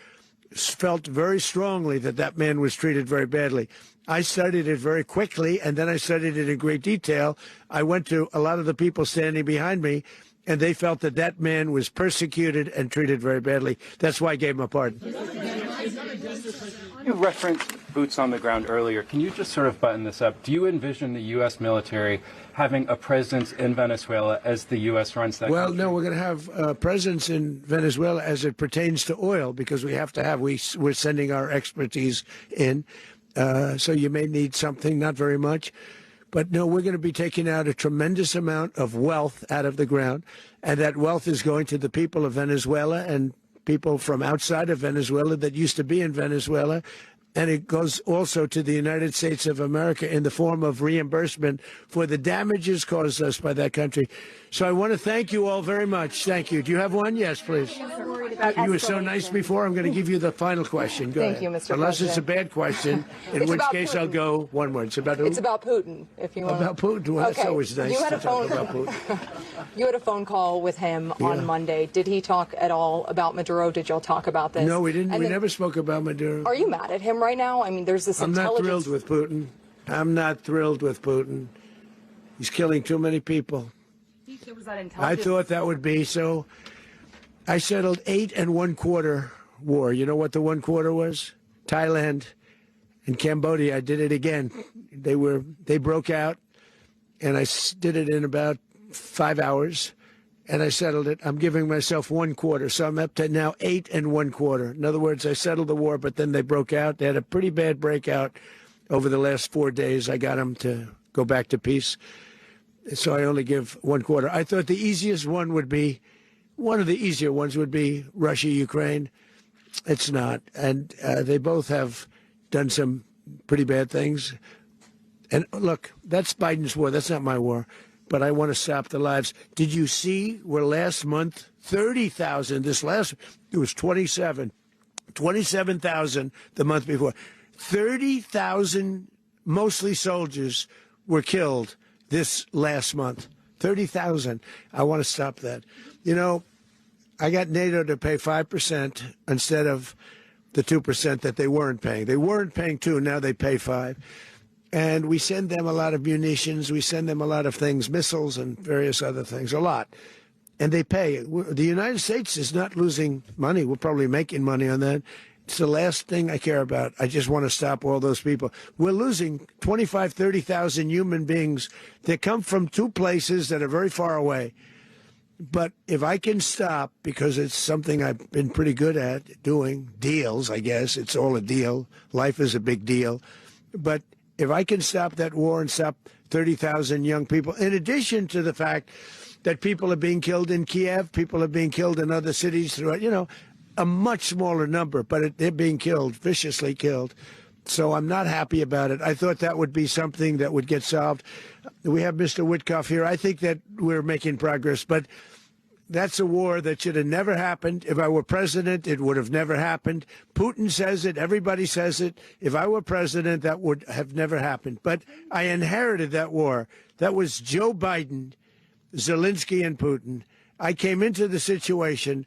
felt very strongly that that man was treated very badly. I studied it very quickly, and then I studied it in great detail. I went to a lot of the people standing behind me, and they felt that that man was persecuted and treated very badly. That's why I gave him a pardon. You referenced boots on the ground earlier. Can you just sort of button this up? Do you envision the U.S. military having a presence in Venezuela as the U.S. runs that country? No, we're going to have a presence in Venezuela as it pertains to oil, because we have to have, we're sending our expertise in. So you may need something, not very much. But no, we're going to be taking out a tremendous amount of wealth out of the ground. And that wealth is going to the people of Venezuela and people from outside of Venezuela that used to be in Venezuela. And it goes also to the United States of America in the form of reimbursement for the damages caused us by that country. So I want to thank you all very much. Thank you. Do you have one? Yes, please. You were so nice before. I'm going to give you the final question. Go Thank ahead. you, Mr. Unless President. it's a bad question, in It's which about case I'll Putin. go one word. It's about who? It's about Putin, if you want. About Putin. Well, that's always nice You had to a phone. talk about Putin. You had a phone call with him on Monday. Did he talk at all about Maduro? Did y'all talk about this? No, we didn't. And We then, never spoke about Maduro. Are you mad at him right now? I mean, there's this I'm not intelligence. thrilled with Putin. I'm not thrilled with Putin. He's killing too many people. Was that I intelligence? thought that would be so. I settled 8 1/4 war. You know what the 1/4 was? Thailand and Cambodia. I did it again. They broke out, and I did it in about 5 hours, and I settled it. I'm giving myself 1/4, so I'm up to now 8 1/4. In other words, I settled the war, but then they broke out. They had a pretty bad breakout over the last 4 days. I got them to go back to peace. So I only give 1/4. I thought the easiest one would be, one of the easier ones would be Russia, Ukraine. It's not. And they both have done some pretty bad things. And look, that's Biden's war. That's not my war. But I want to stop the lives. Did you see where last month, 30,000, it was 27,000 the month before. 30,000, mostly soldiers, were killed this last month. 30,000. I want to stop that. You know, I got NATO to pay 5% instead of the 2% that they weren't paying. They weren't paying 2, now they pay 5. And we send them a lot of munitions. We send them a lot of things, missiles and various other things, a lot. And they pay. The United States is not losing money. We're probably making money on that. It's the last thing I care about. I just want to stop all those people. We're losing 25, 30,000 human beings that come from 2 places that are very far away. But if I can stop, because it's something I've been pretty good at doing, deals, I guess. It's all a deal. Life is a big deal. But if I can stop that war and stop 30,000 young people, in addition to the fact that people are being killed in Kiev, people are being killed in other cities throughout, a much smaller number, but they're being killed, viciously killed. So I'm not happy about it. I thought that would be something that would get solved. We have Mr. Witkoff here. I think that we're making progress, but that's a war that should have never happened. If I were president, it would have never happened. Putin says it. Everybody says it. If I were president, that would have never happened. But I inherited that war. That was Joe Biden, Zelensky, and Putin. I came into the situation,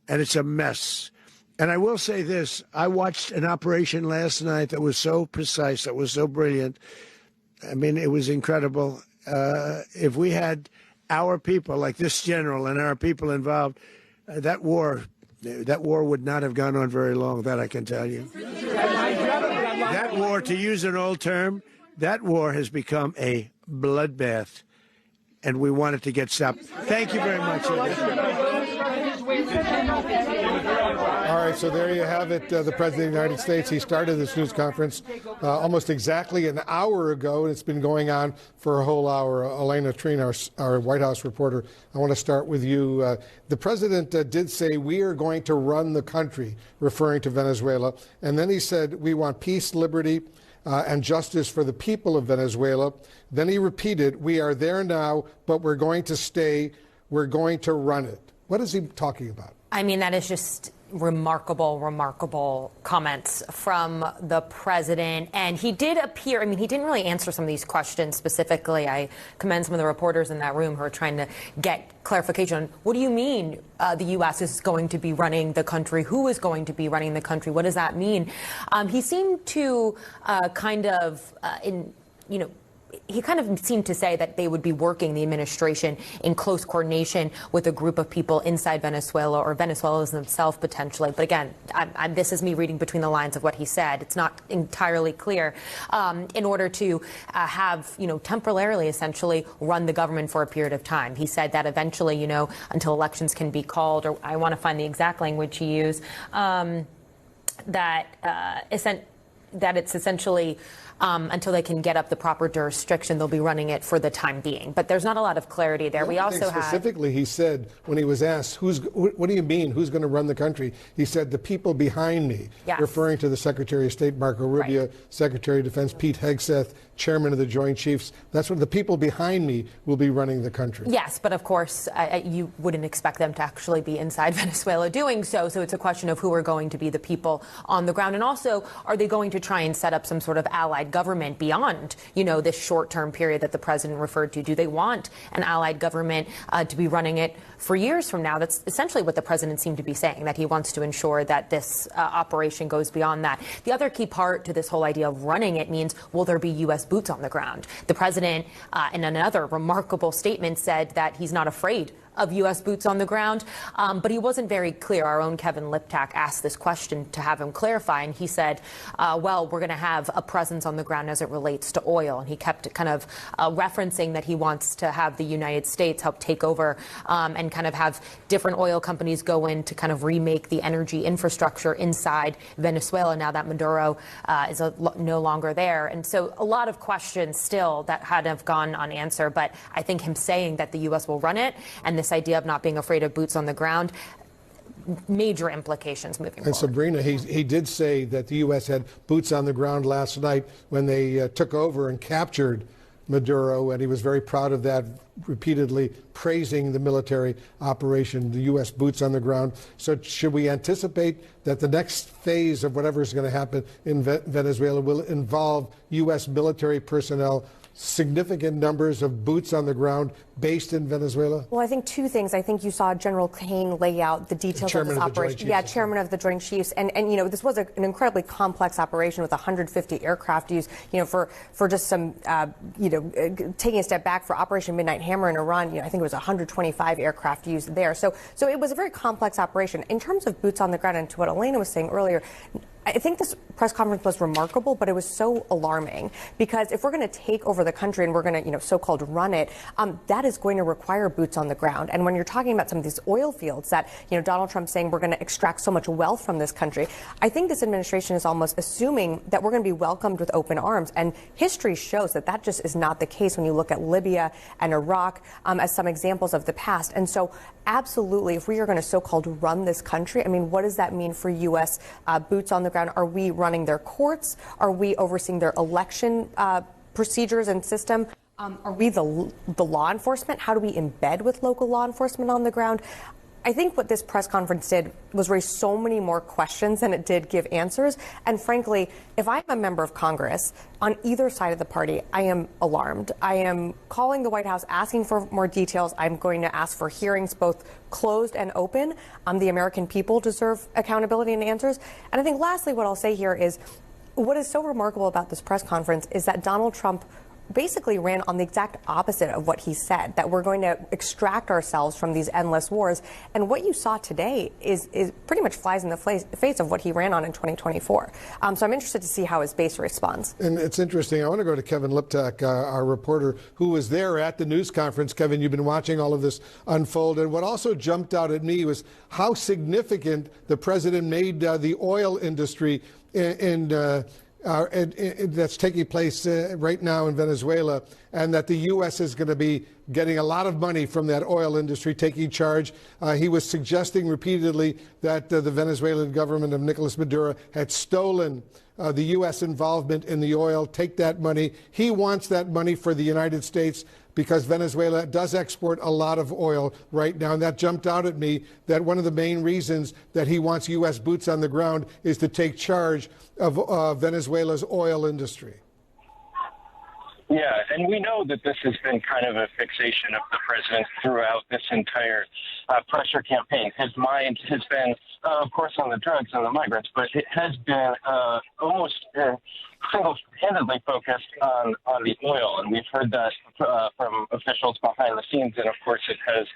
and it's a mess. And I will say this. I watched an operation last night that was so precise, that was so brilliant. I mean, it was incredible. If we had our people, like this general, and our people involved, that war would not have gone on very long, that I can tell you. That war, to use an old term, that war has become a bloodbath, and we want it to get stopped. Thank you very much. All right, so there you have it, the President of the United States. He started this news conference almost exactly an hour ago, and it's been going on for a whole hour. Elena Treen, our White House reporter, I want to start with you. The President did say, we are going to run the country, referring to Venezuela. And then he said, we want peace, liberty, and justice for the people of Venezuela. Then he repeated, we are there now, but we're going to stay. We're going to run it. What is he talking about? I mean, that is just remarkable comments from the president. And he did appear, I mean, he didn't really answer some of these questions specifically. I commend some of the reporters in that room who are trying to get clarification on what do you mean the U.S. is going to be running the country? Who is going to be running the country? What does that mean? He seemed to he kind of seemed to say that they would be working, the administration, in close coordination with a group of people inside Venezuela or Venezuelans themselves potentially. But again, this is me reading between the lines of what he said. It's not entirely clear. In order to have, temporarily, essentially, run the government for a period of time. He said that eventually, until elections can be called, or that it's essentially until they can get up the proper jurisdiction, they'll be running it for the time being. But there's not a lot of clarity there. We also have specifically, he said when he was asked, what do you mean, who's going to run the country? He said, the people behind me, yes, referring to the Secretary of State, Marco Rubio, right, Secretary of Defense, Pete Hegseth, Chairman of the Joint Chiefs. That's what the people behind me will be running the country. Yes, but of course, you wouldn't expect them to actually be inside Venezuela doing so. So it's a question of who are going to be the people on the ground. And also, are they going to try and set up some sort of allied government beyond, this short-term period that the president referred to? Do they want an allied government to be running it for years from now? That's essentially what the president seemed to be saying, that he wants to ensure that this operation goes beyond that. The other key part to this whole idea of running it means, will there be U.S. boots on the ground? The president, in another remarkable statement, said that he's not afraid of U.S. boots on the ground, but he wasn't very clear. Our own Kevin Liptak asked this question to have him clarify, and he said, well, we're going to have a presence on the ground as it relates to oil. And he kept kind of referencing that he wants to have the United States help take over and kind of have different oil companies go in to kind of remake the energy infrastructure inside Venezuela now that Maduro is no longer there. And so a lot of questions still that have gone unanswered, but I think him saying that the U.S. will run it and this idea of not being afraid of boots on the ground, major implications moving forward. And Sabrina, he did say that the U.S. had boots on the ground last night when they took over and captured Maduro, and he was very proud of that, repeatedly praising the military operation, the U.S. boots on the ground. So should we anticipate that the next phase of whatever is going to happen in Venezuela will involve U.S. military personnel, significant numbers of boots on the ground based in Venezuela? Well, I think two things. I think you saw General Caine lay out the details of this operation. Yeah, Chairman of the Joint Chiefs. And this was an incredibly complex operation with 150 aircraft used, for just some, taking a step back for Operation Midnight Hammer in Iran, I think it was 125 aircraft used there. So it was a very complex operation. In terms of boots on the ground, and to what Elena was saying earlier, I think this press conference was remarkable, but it was so alarming because if we're going to take over the country and we're going to, so-called run it, that is going to require boots on the ground. And when you're talking about some of these oil fields that, Donald Trump's saying we're going to extract so much wealth from this country, I think this administration is almost assuming that we're going to be welcomed with open arms. And history shows that that just is not the case when you look at Libya and Iraq as some examples of the past. And so absolutely, if we are going to so-called run this country, what does that mean for U.S. Boots on the ground? Are we running their courts? Are we overseeing their election procedures and system? Are we the law enforcement? How do we embed with local law enforcement on the ground? I think what this press conference did was raise so many more questions than it did give answers. And frankly, if I'm a member of Congress on either side of the party, I am alarmed. I am calling the White House, asking for more details. I'm going to ask for hearings, both closed and open. The American people deserve accountability and answers. And I think lastly, what I'll say here is what is so remarkable about this press conference is that Donald Trump basically ran on the exact opposite of what he said, that we're going to extract ourselves from these endless wars. And what you saw today is pretty much flies in the face of what he ran on in 2024. So I'm interested to see how his base responds. And it's interesting. I want to go to Kevin Liptak, our reporter, who was there at the news conference. Kevin, you've been watching all of this unfold. And what also jumped out at me was how significant the president made the oil industry that's taking place right now in Venezuela, and that the U.S. is going to be getting a lot of money from that oil industry taking charge. He was suggesting repeatedly that the Venezuelan government of Nicolas Maduro had stolen the U.S. involvement in the oil, take that money. He wants that money for the United States because Venezuela does export a lot of oil right now. And that jumped out at me that one of the main reasons that he wants U.S. boots on the ground is to take charge of Venezuela's oil industry. Yeah, and we know that this has been kind of a fixation of the president throughout this entire pressure campaign. His mind has been, of course, on the drugs and the migrants, but it has been almost single-handedly focused on the oil. And we've heard that from officials behind the scenes, and of course it has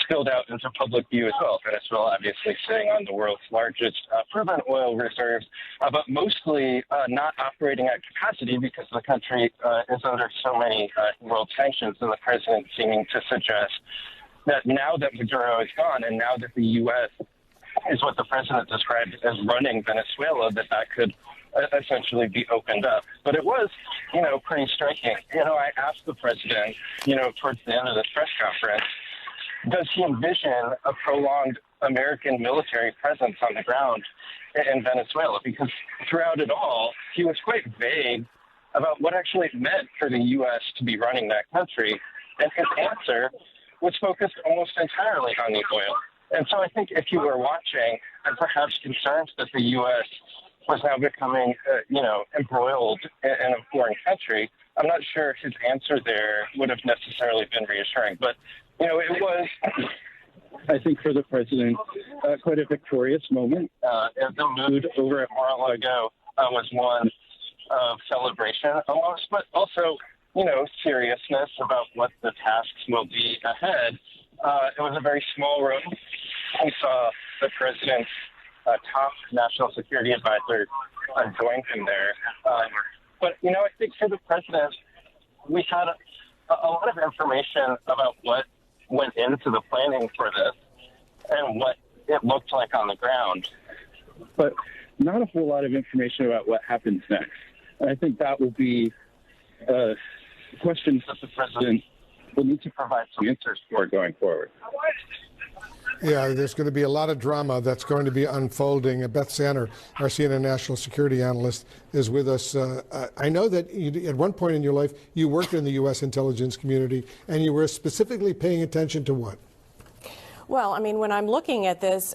spilled out into public view as well. Venezuela obviously sitting on the world's largest proven oil reserves, but mostly not operating at capacity because the country is under so many world sanctions, and the president seeming to suggest that now that Maduro is gone and now that the U.S. is what the president described as running Venezuela, that could essentially be opened up. But it was, pretty striking. I asked the president, towards the end of this press conference, does he envision a prolonged American military presence on the ground in Venezuela? Because throughout it all, he was quite vague about what actually it meant for the U.S. to be running that country. And his answer was focused almost entirely on the oil. And so I think if you were watching and perhaps concerned that the U.S. was now becoming, embroiled in a foreign country, I'm not sure his answer there would have necessarily been reassuring. But, it was, I think, for the president, quite a victorious moment. The mood over at Mar-a-Lago was one of celebration almost, but also, seriousness about what the tasks will be ahead. It was a very small room. We saw the president's top national security advisor join him there. But, I think for the president, we had a lot of information about what went into the planning for this and what it looked like on the ground, but not a whole lot of information about what happens next. And I think that will be questions that the president will need to provide some answers for going forward. Yeah, there's going to be a lot of drama that's going to be unfolding. Beth Sanner, our CNN national security analyst, is with us. I know that at one point in your life, you worked in the U.S. intelligence community, and you were specifically paying attention to what? Well, I mean, when I'm looking at this,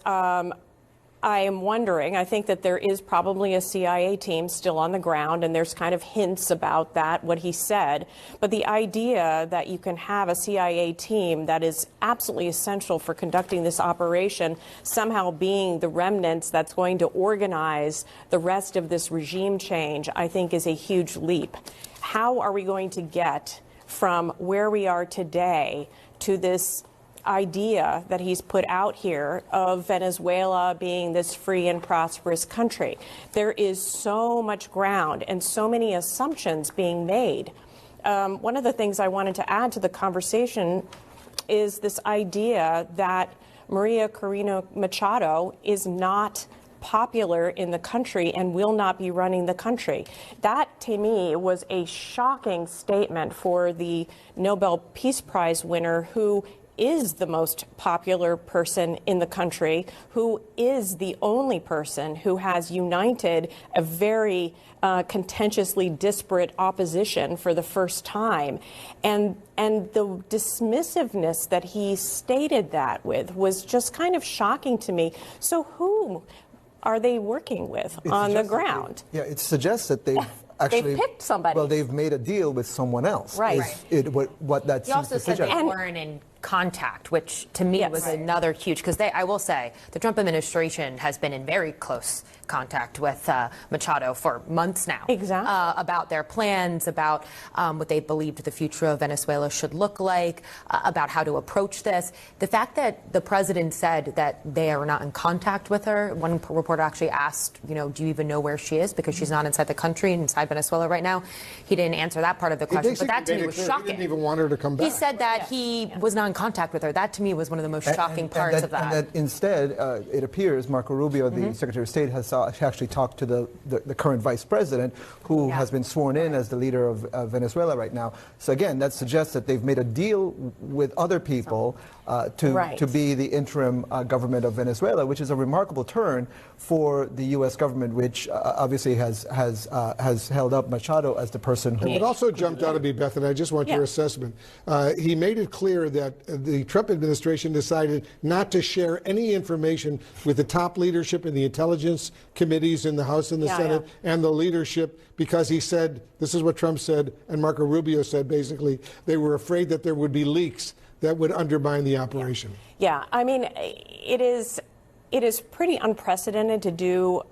I am wondering, I think that there is probably a CIA team still on the ground, and there's kind of hints about that, what he said. But the idea that you can have a CIA team that is absolutely essential for conducting this operation somehow being the remnants that's going to organize the rest of this regime change, I think is a huge leap. How are we going to get from where we are today to this idea that he's put out here of Venezuela being this free and prosperous country? There is so much ground and so many assumptions being made. One of the things I wanted to add to the conversation is this idea that Maria Corina Machado is not popular in the country and will not be running the country. That, to me, was a shocking statement for the Nobel Peace Prize winner, who is the most popular person in the country, who is the only person who has united a very contentiously disparate opposition for the first time. And the dismissiveness that he stated that with was just kind of shocking to me. So who are they working with on the ground? It suggests that they've actually picked somebody. Well, they've made a deal with someone else. Right. What that He seems also to said suggest. they weren't in contact, which to me was another huge, because I will say the Trump administration has been in very close contact with Machado for months now. Exactly. About their plans, about what they believed the future of Venezuela should look like, about how to approach this. The fact that the president said that they are not in contact with her, one reporter actually asked, do you even know where she is, because she's not inside the country, inside Venezuela right now. He didn't answer that part of the question, but that to me was shocking. He didn't even want her to come back. He said that he was not in contact with her. That to me was one of the most shocking parts of that. And that instead, it appears Marco Rubio, the Secretary of State, has actually talked to the current vice president, who has been sworn in as the leader of Venezuela right now. So again, that suggests that they've made a deal with other people to be the interim government of Venezuela, which is a remarkable turn for the U.S. government, which obviously has held up Machado as the person who. It also jumped out at me, Beth, and I just want your assessment. He made it clear that the Trump administration decided not to share any information with the top leadership in the intelligence committees in the House and the Senate and the leadership, because he said, this is what Trump said, and Marco Rubio said, basically, they were afraid that there would be leaks that would undermine the operation. Yeah, I mean, it is pretty unprecedented to do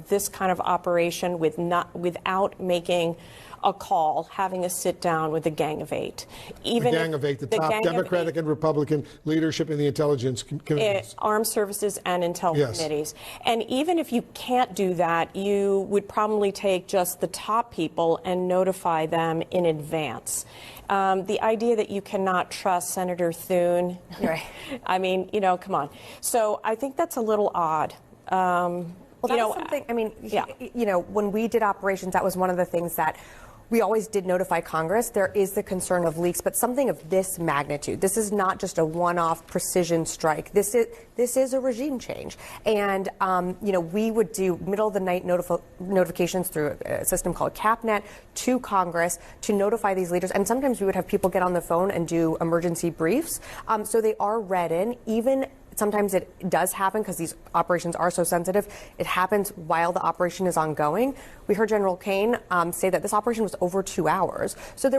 this kind of operation without making a call, having a sit down with the Gang of Eight. Even the Gang of Eight, the top Democratic and Republican leadership in the intelligence committees. Armed services and intel committees. And even if you can't do that, you would probably take just the top people and notify them in advance. The idea that you cannot trust Senator Thune, I mean, come on. So I think that's a little odd. Well, that was something, I mean, when we did operations, that was one of the things that we always did notify Congress. There is the concern of leaks, but something of this magnitude. This is not just a one-off precision strike. This is a regime change. And, we would do middle-of-the-night notifications through a system called CapNet to Congress to notify these leaders. And sometimes we would have people get on the phone and do emergency briefs. So they are read in, even sometimes it does happen because these operations are so sensitive. It happens while the operation is ongoing. We heard General Caine say that this operation was over 2 hours. So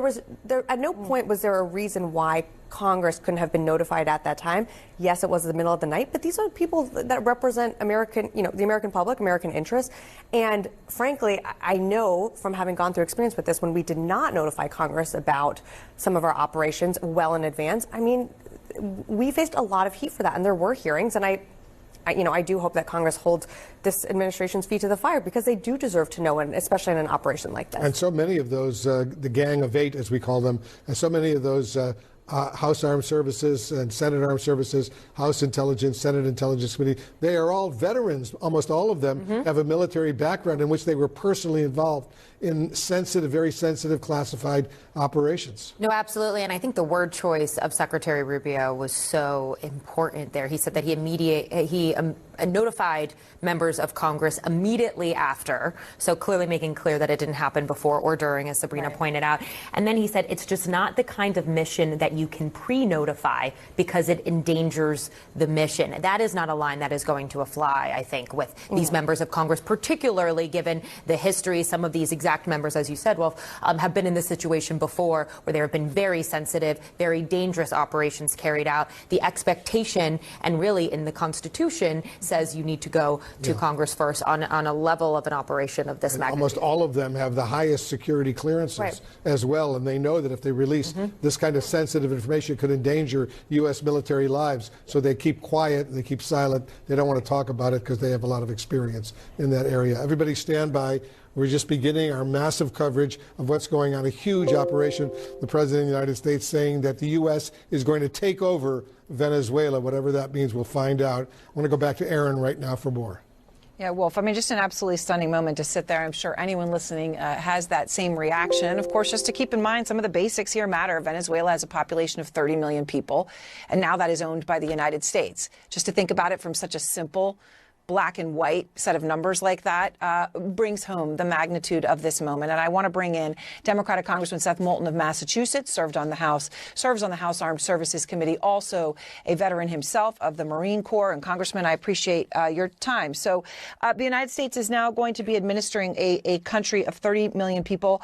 at no point was there a reason why Congress couldn't have been notified at that time. Yes, it was the middle of the night, but these are people that represent American, the American public, American interests. And frankly, I know from having gone through experience with this, when we did not notify Congress about some of our operations well in advance, I mean, we faced a lot of heat for that, and there were hearings, and I do hope that Congress holds this administration's feet to the fire, because they do deserve to know, and especially in an operation like this. And so many of those, the Gang of Eight, as we call them, and so many of those House Armed Services and Senate Armed Services, House Intelligence, Senate Intelligence Committee, they are all veterans. Almost all of them have a military background in which they were personally involved in very sensitive classified operations. No, absolutely. And I think the word choice of Secretary Rubio was so important there. He said that he notified members of Congress immediately after, so clearly making clear that it didn't happen before or during, as Sabrina pointed out. And then he said it's just not the kind of mission that you can pre-notify because it endangers the mission. That is not a line that is going to fly, I think, with these members of Congress, particularly given the history. Some of these exact members, as you said, Wolf, have been in this situation before, where there have been very sensitive, very dangerous operations carried out. The expectation, and really in the Constitution, says you need to go to Congress first on a level of an operation of this magnitude. Almost all of them have the highest security clearances as well, and they know that if they release this kind of sensitive information, it could endanger U.S. military lives. So they keep quiet, they keep silent. They don't want to talk about it because they have a lot of experience in that area. Everybody stand by. We're just beginning our massive coverage of what's going on, a huge operation. The President of the United States saying that the U.S. is going to take over Venezuela, whatever that means. We'll find out. I want to go back to Aaron right now for more. Yeah, Wolf, I mean, just an absolutely stunning moment to sit there. I'm sure anyone listening has that same reaction. Of course, just to keep in mind, some of the basics here matter. Venezuela has a population of 30 million people, and now that is owned by the United States. Just to think about it from such a simple black and white set of numbers like that brings home the magnitude of this moment. And I want to bring in Democratic Congressman Seth Moulton of Massachusetts, serves on the House Armed Services Committee, also a veteran himself of the Marine Corps. And Congressman, I appreciate your time. So the United States is now going to be administering a country of 30 million people,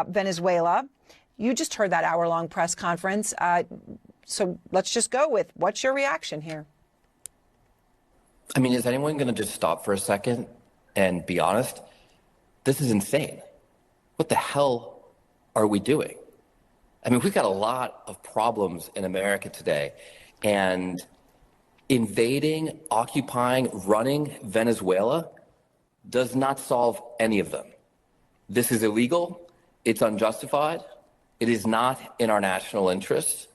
Venezuela. You just heard that hour-long press conference. So let's just go with, what's your reaction here? I mean, is anyone going to just stop for a second and be honest? This is insane. What the hell are we doing? I mean, we've got a lot of problems in America today, and invading, occupying, running Venezuela does not solve any of them. This is illegal. It's unjustified. It is not in our national interests.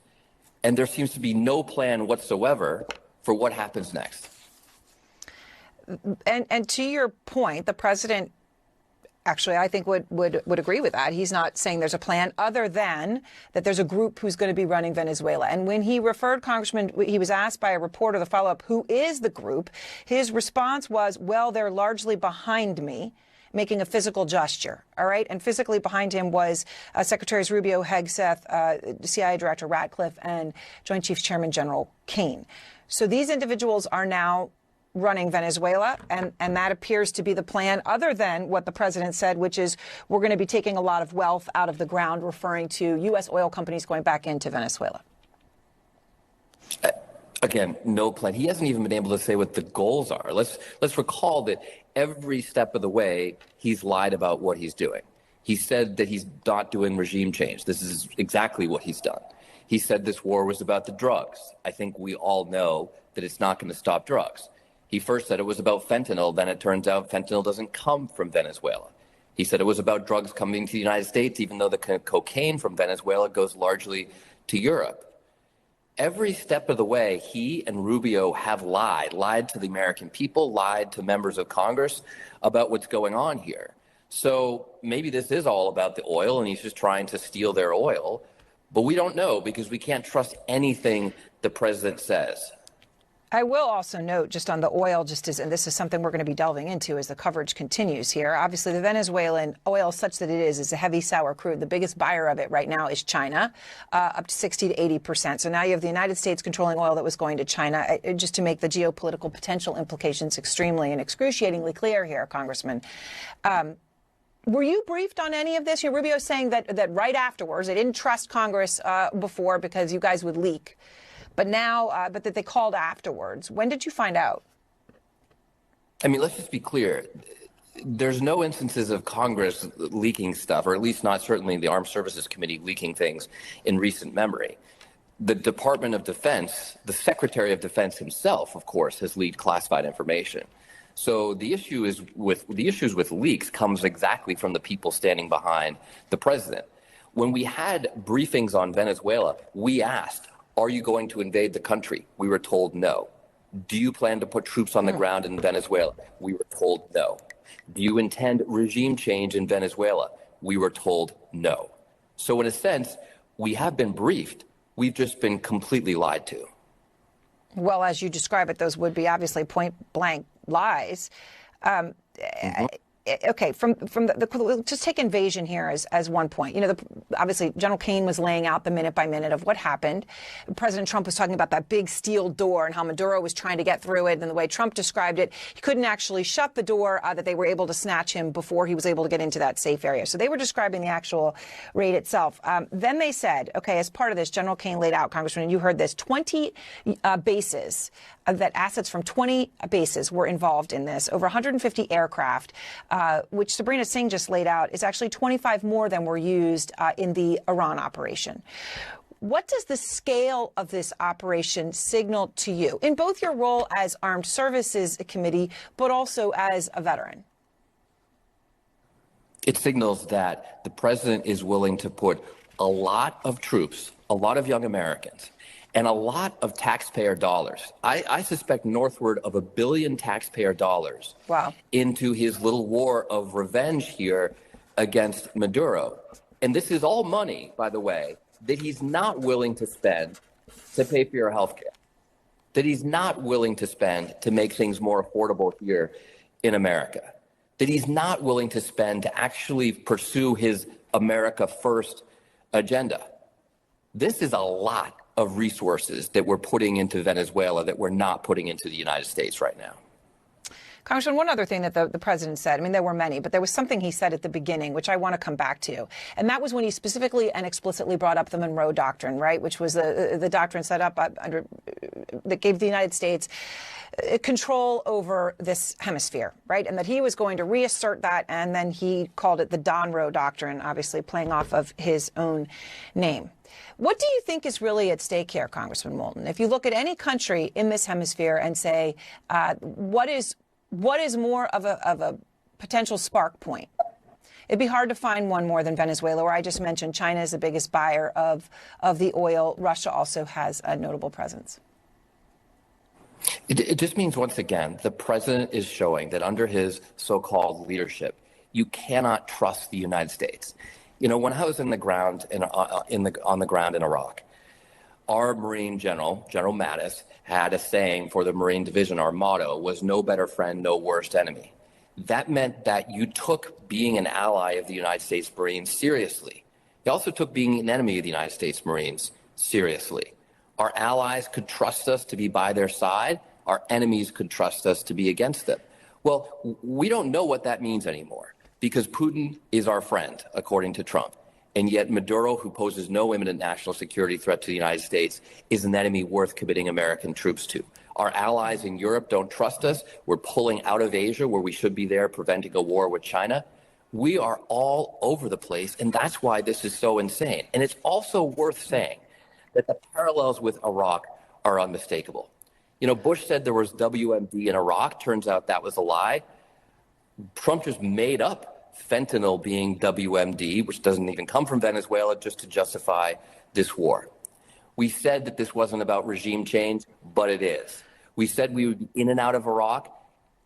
And there seems to be no plan whatsoever for what happens next. And to your point, the president actually, I think, would agree with that. He's not saying there's a plan other than that there's a group who's going to be running Venezuela. And when he referred, Congressman, he was asked by a reporter the follow-up, who is the group? His response was, well, they're largely behind me, making a physical gesture. All right. And physically behind him was Secretaries Rubio, Hegeseth, CIA Director Ratcliffe, and Joint Chiefs Chairman General Caine. So these individuals are now running Venezuela, and that appears to be the plan, other than what the president said, which is we're going to be taking a lot of wealth out of the ground, referring to U.S. oil companies going back into Venezuela. Again, no plan. He hasn't even been able to say what the goals are. Let's recall that every step of the way, he's lied about what he's doing. He said that he's not doing regime change. This is exactly what he's done. He said this war was about the drugs. I think we all know that it's not going to stop drugs. He first said it was about fentanyl, then it turns out fentanyl doesn't come from Venezuela. He said it was about drugs coming to the United States, even though the cocaine from Venezuela goes largely to Europe. Every step of the way, he and Rubio have lied to the American people, lied to members of Congress about what's going on here. So maybe this is all about the oil and he's just trying to steal their oil. But we don't know because we can't trust anything the president says. I will also note just on the oil, and this is something we're going to be delving into as the coverage continues here. Obviously, the Venezuelan oil, such that it is a heavy sour crude. The biggest buyer of it right now is China, up to 60 to 80%. So now you have the United States controlling oil that was going to China, just to make the geopolitical potential implications extremely and excruciatingly clear here, Congressman. Were you briefed on any of this? Rubio saying that right afterwards, they didn't trust Congress before because you guys would leak. But now, but that they called afterwards. When did you find out? I mean, let's just be clear. There's no instances of Congress leaking stuff, or at least not certainly the Armed Services Committee leaking things in recent memory. The Department of Defense, the Secretary of Defense himself, of course, has leaked classified information. So the issues with leaks comes exactly from the people standing behind the president. When we had briefings on Venezuela, we asked, are you going to invade the country? We were told no. Do you plan to put troops on the ground in Venezuela? We were told no. Do you intend regime change in Venezuela? We were told no. So in a sense, we have been briefed. We've just been completely lied to. Well, as you describe it, those would be obviously point blank lies. Okay, from the just take invasion here as one point. You know, obviously General Caine was laying out the minute by minute of what happened. President Trump was talking about that big steel door and how Maduro was trying to get through it. And the way Trump described it, he couldn't actually shut the door, that they were able to snatch him before he was able to get into that safe area. So they were describing the actual raid itself. Then they said, okay, as part of this, General Caine laid out, Congressman, and you heard this, 20 bases, that assets from 20 bases were involved in this, over 150 aircraft, which Sabrina Singh just laid out is actually 25 more than were used in the Iran operation. What does the scale of this operation signal to you in both your role as Armed Services Committee, but also as a veteran? It signals that the president is willing to put a lot of troops, a lot of young Americans, and a lot of taxpayer dollars. I suspect northward of $1 billion taxpayer dollars into his little war of revenge here against Maduro. And this is all money, by the way, that he's not willing to spend to pay for your health care, that he's not willing to spend to make things more affordable here in America, that he's not willing to spend to actually pursue his America First agenda. This is a lot of resources that we're putting into Venezuela that we're not putting into the United States right now. Congressman, one other thing that the president said, I mean, there were many, but there was something he said at the beginning, which I want to come back to. And that was when he specifically and explicitly brought up the Monroe Doctrine, right, which was the doctrine set up under that gave the United States control over this hemisphere, right, and that he was going to reassert that. And then he called it the Monroe Doctrine, obviously playing off of his own name. What do you think is really at stake here, Congressman Moulton? If you look at any country in this hemisphere and say, what is more of a potential spark point? It'd be hard to find one more than Venezuela, where I just mentioned China is the biggest buyer of the oil. Russia also has a notable presence. It just means, once again, the president is showing that under his so-called leadership, you cannot trust the United States. You know, when I was on the ground in Iraq, our Marine General Mattis, had a saying for the Marine Division. Our motto was "No better friend, no worst enemy." That meant that you took being an ally of the United States Marines seriously. You also took being an enemy of the United States Marines seriously. Our allies could trust us to be by their side. Our enemies could trust us to be against them. Well, we don't know what that means anymore, because Putin is our friend, according to Trump. And yet Maduro, who poses no imminent national security threat to the United States, is an enemy worth committing American troops to. Our allies in Europe don't trust us. We're pulling out of Asia, where we should be there, preventing a war with China. We are all over the place, and that's why this is so insane. And it's also worth saying that the parallels with Iraq are unmistakable. You know, Bush said there was WMD in Iraq. Turns out that was a lie. Trump just made up fentanyl being WMD, which doesn't even come from Venezuela, just to justify this war. We said that this wasn't about regime change, but it is. We said we would be in and out of Iraq.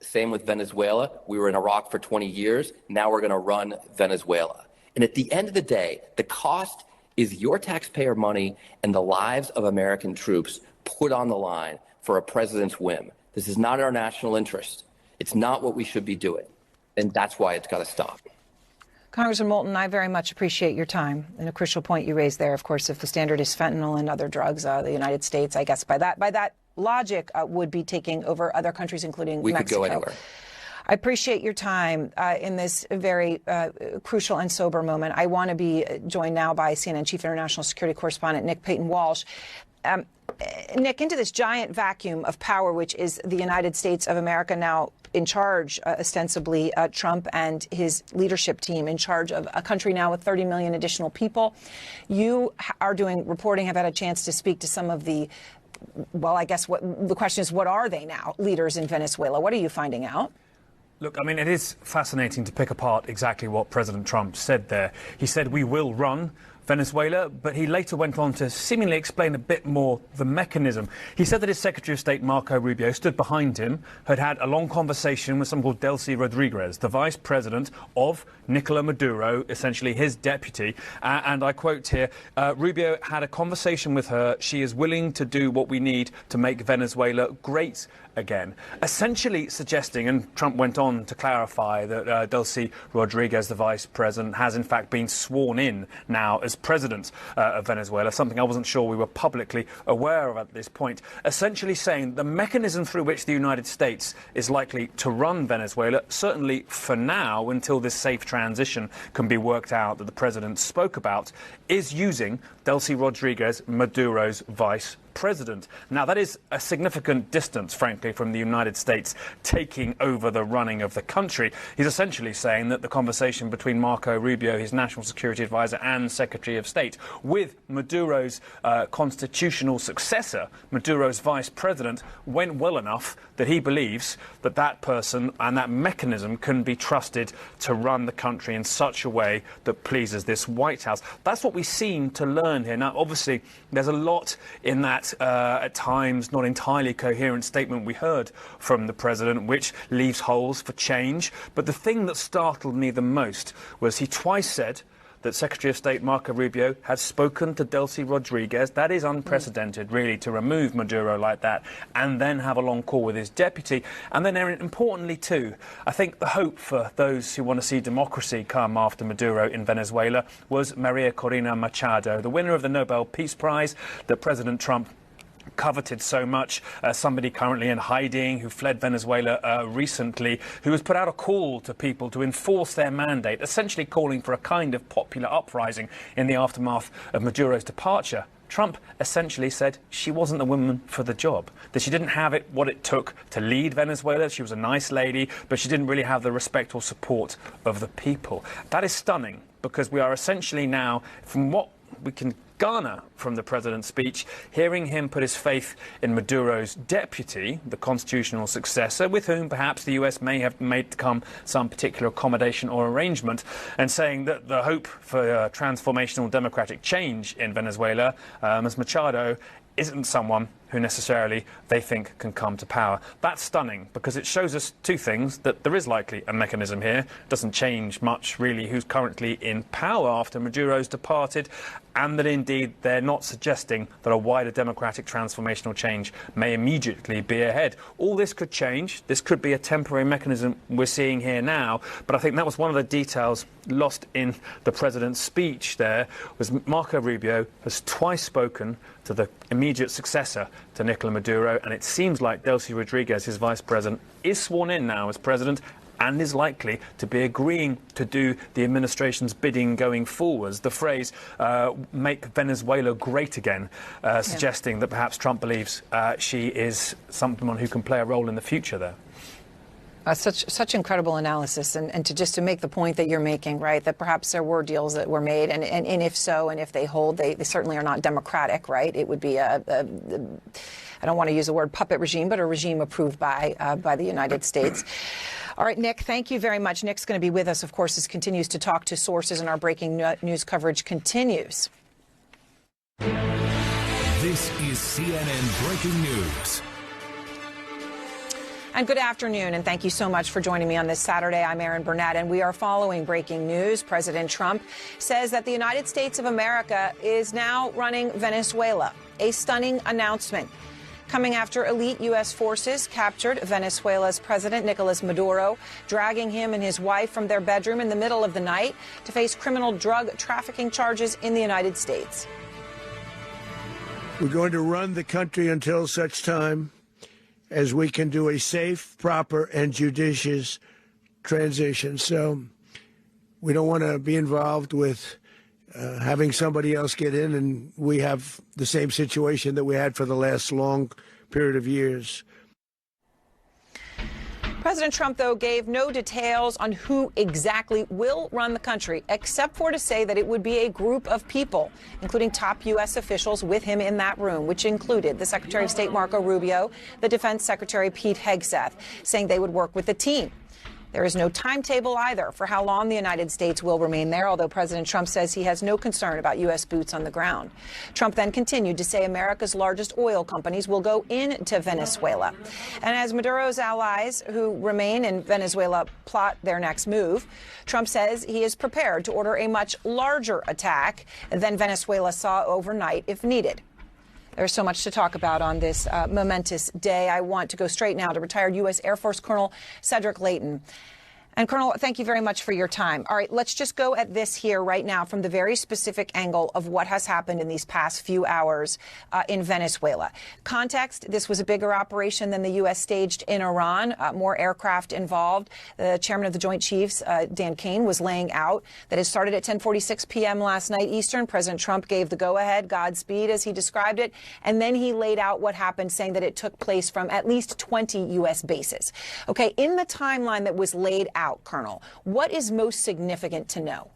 Same with Venezuela. We were in Iraq for 20 years. Now we're going to run Venezuela. And at the end of the day, the cost is your taxpayer money and the lives of American troops put on the line for a president's whim. This is not in our national interest. It's not what we should be doing. And that's why it's got to stop. Congressman Moulton, I very much appreciate your time. And a crucial point you raised there, of course, if the standard is fentanyl and other drugs, the United States, I guess by that logic, would be taking over other countries, including Mexico. We could go anywhere. I appreciate your time in this very crucial and sober moment. I want to be joined now by CNN Chief International Security Correspondent Nick Payton-Walsh. Nick, into this giant vacuum of power, which is the United States of America now in charge, ostensibly Trump and his leadership team in charge of a country now with 30 million additional people. You are doing reporting, have had a chance to speak to some of the, well, I guess what the question is, what are they now, leaders in Venezuela? What are you finding out? Look, I mean, it is fascinating to pick apart exactly what President Trump said there. He said we will run Venezuela, but he later went on to seemingly explain a bit more the mechanism. He said that his Secretary of State, Marco Rubio, stood behind him, had a long conversation with someone called Delcy Rodriguez, the vice president of Nicolas Maduro, essentially his deputy. And I quote here, Rubio had a conversation with her. She is willing to do what we need to make Venezuela great again, essentially suggesting, and Trump went on to clarify, that Delcy Rodriguez, the vice president, has in fact been sworn in now as president of Venezuela, something I wasn't sure we were publicly aware of at this point, essentially saying the mechanism through which the United States is likely to run Venezuela, certainly for now, until this safe transition can be worked out that the president spoke about, is using Delcy Rodriguez, Maduro's vice president. Now, that is a significant distance, frankly, from the United States taking over the running of the country. He's essentially saying that the conversation between Marco Rubio, his national security advisor and Secretary of State, with Maduro's constitutional successor, Maduro's vice president, went well enough that he believes that that person and that mechanism can be trusted to run the country in such a way that pleases this White House. That's what we seem to learn here. Now, obviously, there's a lot in that at times not entirely coherent statement we heard from the president, which leaves holes for change. But the thing that startled me the most was he twice said that Secretary of State Marco Rubio had spoken to Delcy Rodriguez. That is unprecedented, really, to remove Maduro like that and then have a long call with his deputy. And then, importantly, too, I think the hope for those who want to see democracy come after Maduro in Venezuela was Maria Corina Machado, the winner of the Nobel Peace Prize that President Trump coveted so much, somebody currently in hiding who fled Venezuela recently, who has put out a call to people to enforce their mandate, essentially calling for a kind of popular uprising in the aftermath of Maduro's departure. Trump essentially said she wasn't the woman for the job, that she didn't have what it took to lead Venezuela. She was a nice lady, but she didn't really have the respect or support of the people. That is stunning, because we are essentially now, from what we can garner from the president's speech, hearing him put his faith in Maduro's deputy, the constitutional successor, with whom perhaps the US may have made some particular accommodation or arrangement, and saying that the hope for transformational democratic change in Venezuela, Ms. Machado, isn't someone who necessarily they think can come to power. That's stunning, because it shows us two things: that there is likely a mechanism here. It doesn't change much, really, who's currently in power after Maduro's departed, and that indeed they're not suggesting that a wider democratic transformational change may immediately be ahead. All this could change. This could be a temporary mechanism we're seeing here now, but I think that was one of the details lost in the president's speech there, was Marco Rubio has twice spoken to the immediate successor to Nicolas Maduro, and it seems like Delcy Rodriguez, his vice president, is sworn in now as president and is likely to be agreeing to do the administration's bidding going forwards. The phrase, make Venezuela great again, suggesting that perhaps Trump believes she is someone who can play a role in the future there. Such incredible analysis, and to make the point that you're making, right, that perhaps there were deals that were made, and if so, and if they hold, they certainly are not democratic, right? It would be I don't want to use the word puppet regime, but a regime approved by the United States. All right, Nick, thank you very much. Nick's going to be with us, of course, as continues to talk to sources, and our breaking news coverage continues. This is CNN Breaking News. And good afternoon, and thank you so much for joining me on this Saturday. I'm Erin Burnett, and we are following breaking news. President Trump says that the United States of America is now running Venezuela. A stunning announcement coming after elite U.S. forces captured Venezuela's President Nicolas Maduro, dragging him and his wife from their bedroom in the middle of the night to face criminal drug trafficking charges in the United States. We're going to run the country until such time as we can do a safe, proper, and judicious transition. So we don't want to be involved with having somebody else get in, and we have the same situation that we had for the last long period of years. President Trump, though, gave no details on who exactly will run the country, except for to say that it would be a group of people, including top U.S. officials with him in that room, which included the Secretary of State Marco Rubio, the Defense Secretary Pete Hegseth, saying they would work with the team. There is no timetable either for how long the United States will remain there, although President Trump says he has no concern about U.S. boots on the ground. Trump then continued to say America's largest oil companies will go into Venezuela. And as Maduro's allies who remain in Venezuela plot their next move, Trump says he is prepared to order a much larger attack than Venezuela saw overnight if needed. There's so much to talk about on this momentous day. I want to go straight now to retired U.S. Air Force Colonel Cedric Leighton. And Colonel, thank you very much for your time. All right, let's just go at this here right now from the very specific angle of what has happened in these past few hours in Venezuela. Context, this was a bigger operation than the U.S. staged in Iran, more aircraft involved. The chairman of the Joint Chiefs, Dan Caine, was laying out that it started at 10:46 p.m. last night Eastern. President Trump gave the go-ahead, Godspeed, as he described it, and then he laid out what happened, saying that it took place from at least 20 U.S. bases. Okay, in the timeline that was laid out, Colonel, what is most significant to know?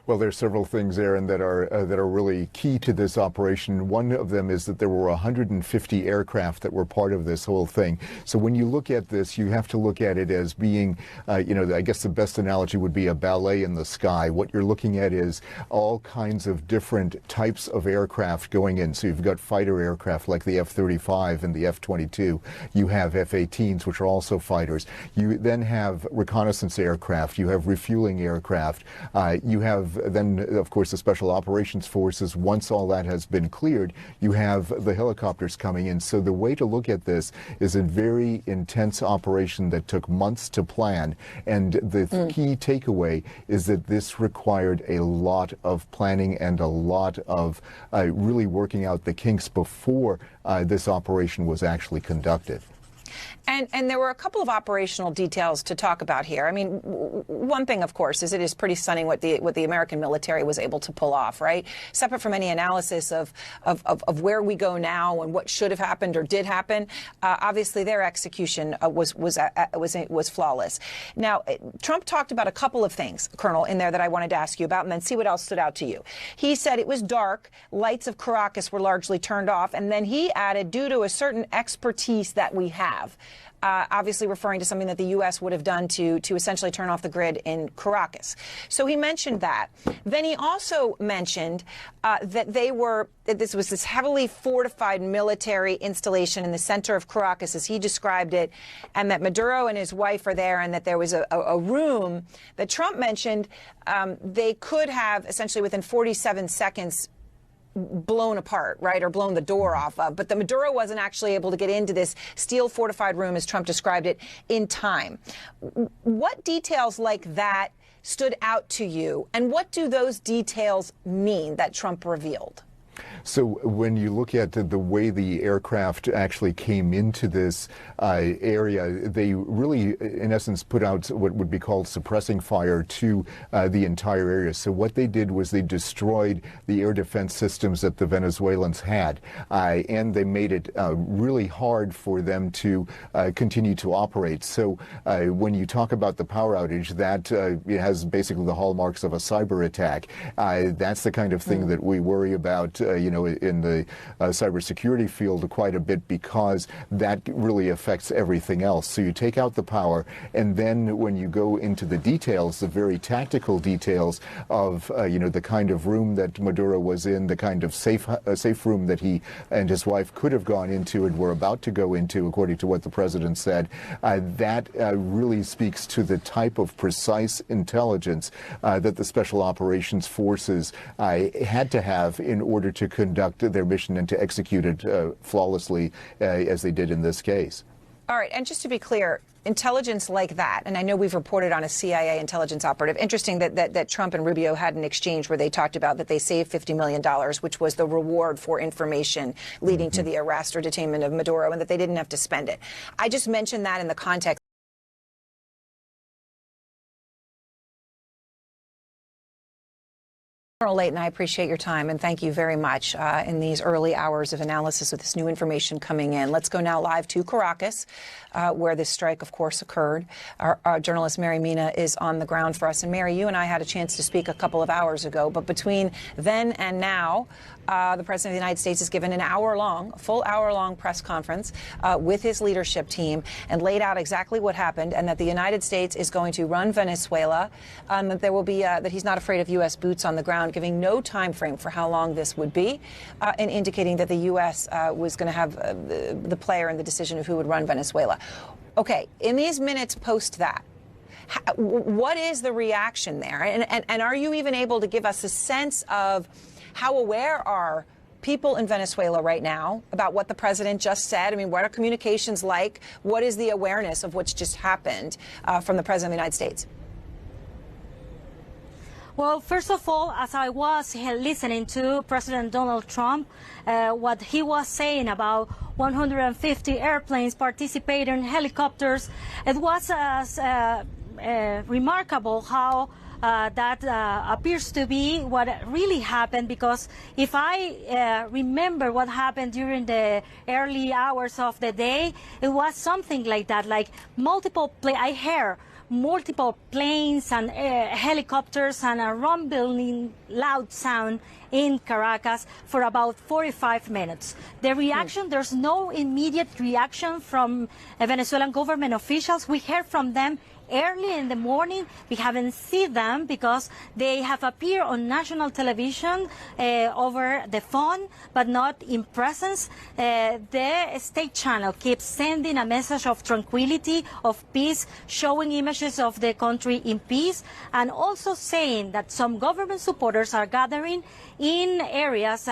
Well, there's several things, Aaron, that are really key to this operation. One of them is that there were 150 aircraft that were part of this whole thing. So when you look at this, you have to look at it as being, I guess the best analogy would be a ballet in the sky. What you're looking at is all kinds of different types of aircraft going in. So you've got fighter aircraft like the F-35 and the F-22. You have F-18s, which are also fighters. You then have reconnaissance aircraft. You have refueling aircraft. You have then, of course, the Special Operations Forces. Once all that has been cleared, you have the helicopters coming in. So the way to look at this is a very intense operation that took months to plan. And the key takeaway is that this required a lot of planning and a lot of really working out the kinks before this operation was actually conducted. And there were a couple of operational details to talk about here. I mean, one thing, of course, is it is pretty stunning what the American military was able to pull off, right? Separate from any analysis of where we go now and what should have happened or did happen, obviously their execution was flawless. Now, Trump talked about a couple of things, Colonel, in there that I wanted to ask you about, and then see what else stood out to you. He said it was dark, lights of Caracas were largely turned off, and then he added, due to a certain expertise that we have. Obviously referring to something that the U.S. would have done to essentially turn off the grid in Caracas. So he mentioned that. Then he also mentioned that this was this heavily fortified military installation in the center of Caracas, as he described it, and that Maduro and his wife are there, and that there was a room that Trump mentioned they could have essentially within 47 seconds blown apart, right, or blown the door off of. But the Maduro wasn't actually able to get into this steel fortified room, as Trump described it, in time. What details like that stood out to you, and what do those details mean that Trump revealed? So when you look at the way the aircraft actually came into this area, they really, in essence, put out what would be called suppressing fire to the entire area. So what they did was they destroyed the air defense systems that the Venezuelans had, and they made it really hard for them to continue to operate. So when you talk about the power outage, that it has basically the hallmarks of a cyber attack. That's the kind of thing that we worry about in the cybersecurity field quite a bit, because that really affects everything else. So you take out the power, and then when you go into the details, the very tactical details of the kind of room that Maduro was in, the kind of safe room that he and his wife could have gone into and were about to go into, according to what the president said, that really speaks to the type of precise intelligence that the Special Operations Forces had to have in order to conduct their mission and to execute it flawlessly as they did in this case. All right, and just to be clear, intelligence like that, and I know we've reported on a CIA intelligence operative. Interesting that Trump and Rubio had an exchange where they talked about that they saved $50 million, which was the reward for information leading to the arrest or detainment of Maduro, and that they didn't have to spend it. I just mentioned that in the context. Colonel Leighton, I appreciate your time, and thank you very much in these early hours of analysis with this new information coming in. Let's go now live to Caracas, where this strike, of course, occurred. Our journalist Mary Mina is on the ground for us. And Mary, you and I had a chance to speak a couple of hours ago, but between then and now, the President of the United States has given a full hour-long press conference with his leadership team and laid out exactly what happened, and that the United States is going to run Venezuela, that there will be that he's not afraid of U.S. boots on the ground, giving no time frame for how long this would be, and indicating that the U.S. was going to have the player in the decision of who would run Venezuela. Okay, in these minutes post that, what is the reaction there? And are you even able to give us a sense of how aware are people in Venezuela right now about what the president just said? I mean, what are communications like? What is the awareness of what's just happened from the president of the United States? Well, first of all, as I was listening to President Donald Trump, what he was saying about 150 airplanes participating, helicopters, it was remarkable how that appears to be what really happened, because if I remember what happened during the early hours of the day, it was something like that, like I hear multiple planes and helicopters and a rumbling loud sound in Caracas for about 45 minutes. The reaction, there's no immediate reaction from Venezuelan government officials. We heard from them early in the morning. We haven't seen them because they have appeared on national television over the phone, but not in presence. The state channel keeps sending a message of tranquility, of peace, showing images of the country in peace, and also saying that some government supporters are gathering in areas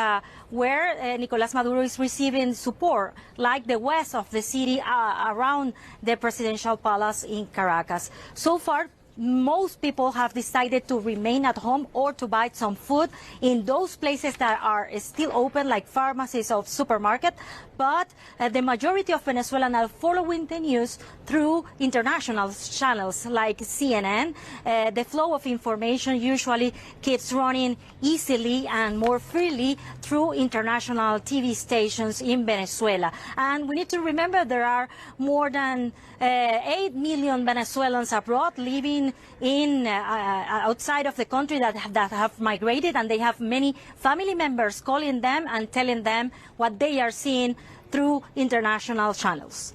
where Nicolás Maduro is receiving support, like the west of the city around the presidential palace in Caracas. So far, most people have decided to remain at home or to buy some food in those places that are still open, like pharmacies or supermarket. But the majority of Venezuelans are following the news through international channels like CNN. The flow of information usually keeps running easily and more freely through international TV stations in Venezuela. And we need to remember there are more than 8 million Venezuelans abroad living in outside of the country that have migrated, and they have many family members calling them and telling them what they are seeing through international channels.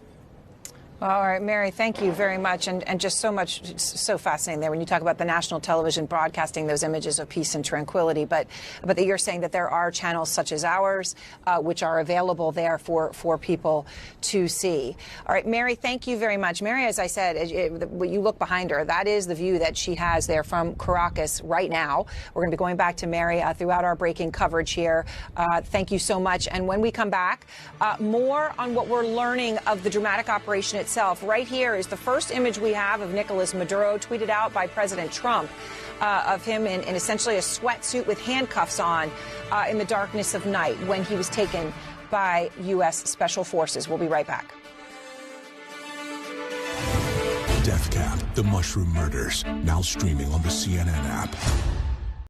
All right, Mary, thank you very much. And just so fascinating there when you talk about the national television broadcasting those images of peace and tranquility. But that you're saying that there are channels such as ours, which are available there for people to see. All right, Mary, thank you very much. Mary, as I said, when you look behind her, that is the view that she has there from Caracas right now. We're going to be going back to Mary throughout our breaking coverage here. Thank you so much. And when we come back, more on what we're learning of the dramatic operation itself. Right here is the first image we have of Nicolás Maduro, tweeted out by President Trump, of him in essentially a sweatsuit with handcuffs on in the darkness of night when he was taken by U.S. Special Forces. We'll be right back. Death Camp, The Mushroom Murders, now streaming on the CNN app.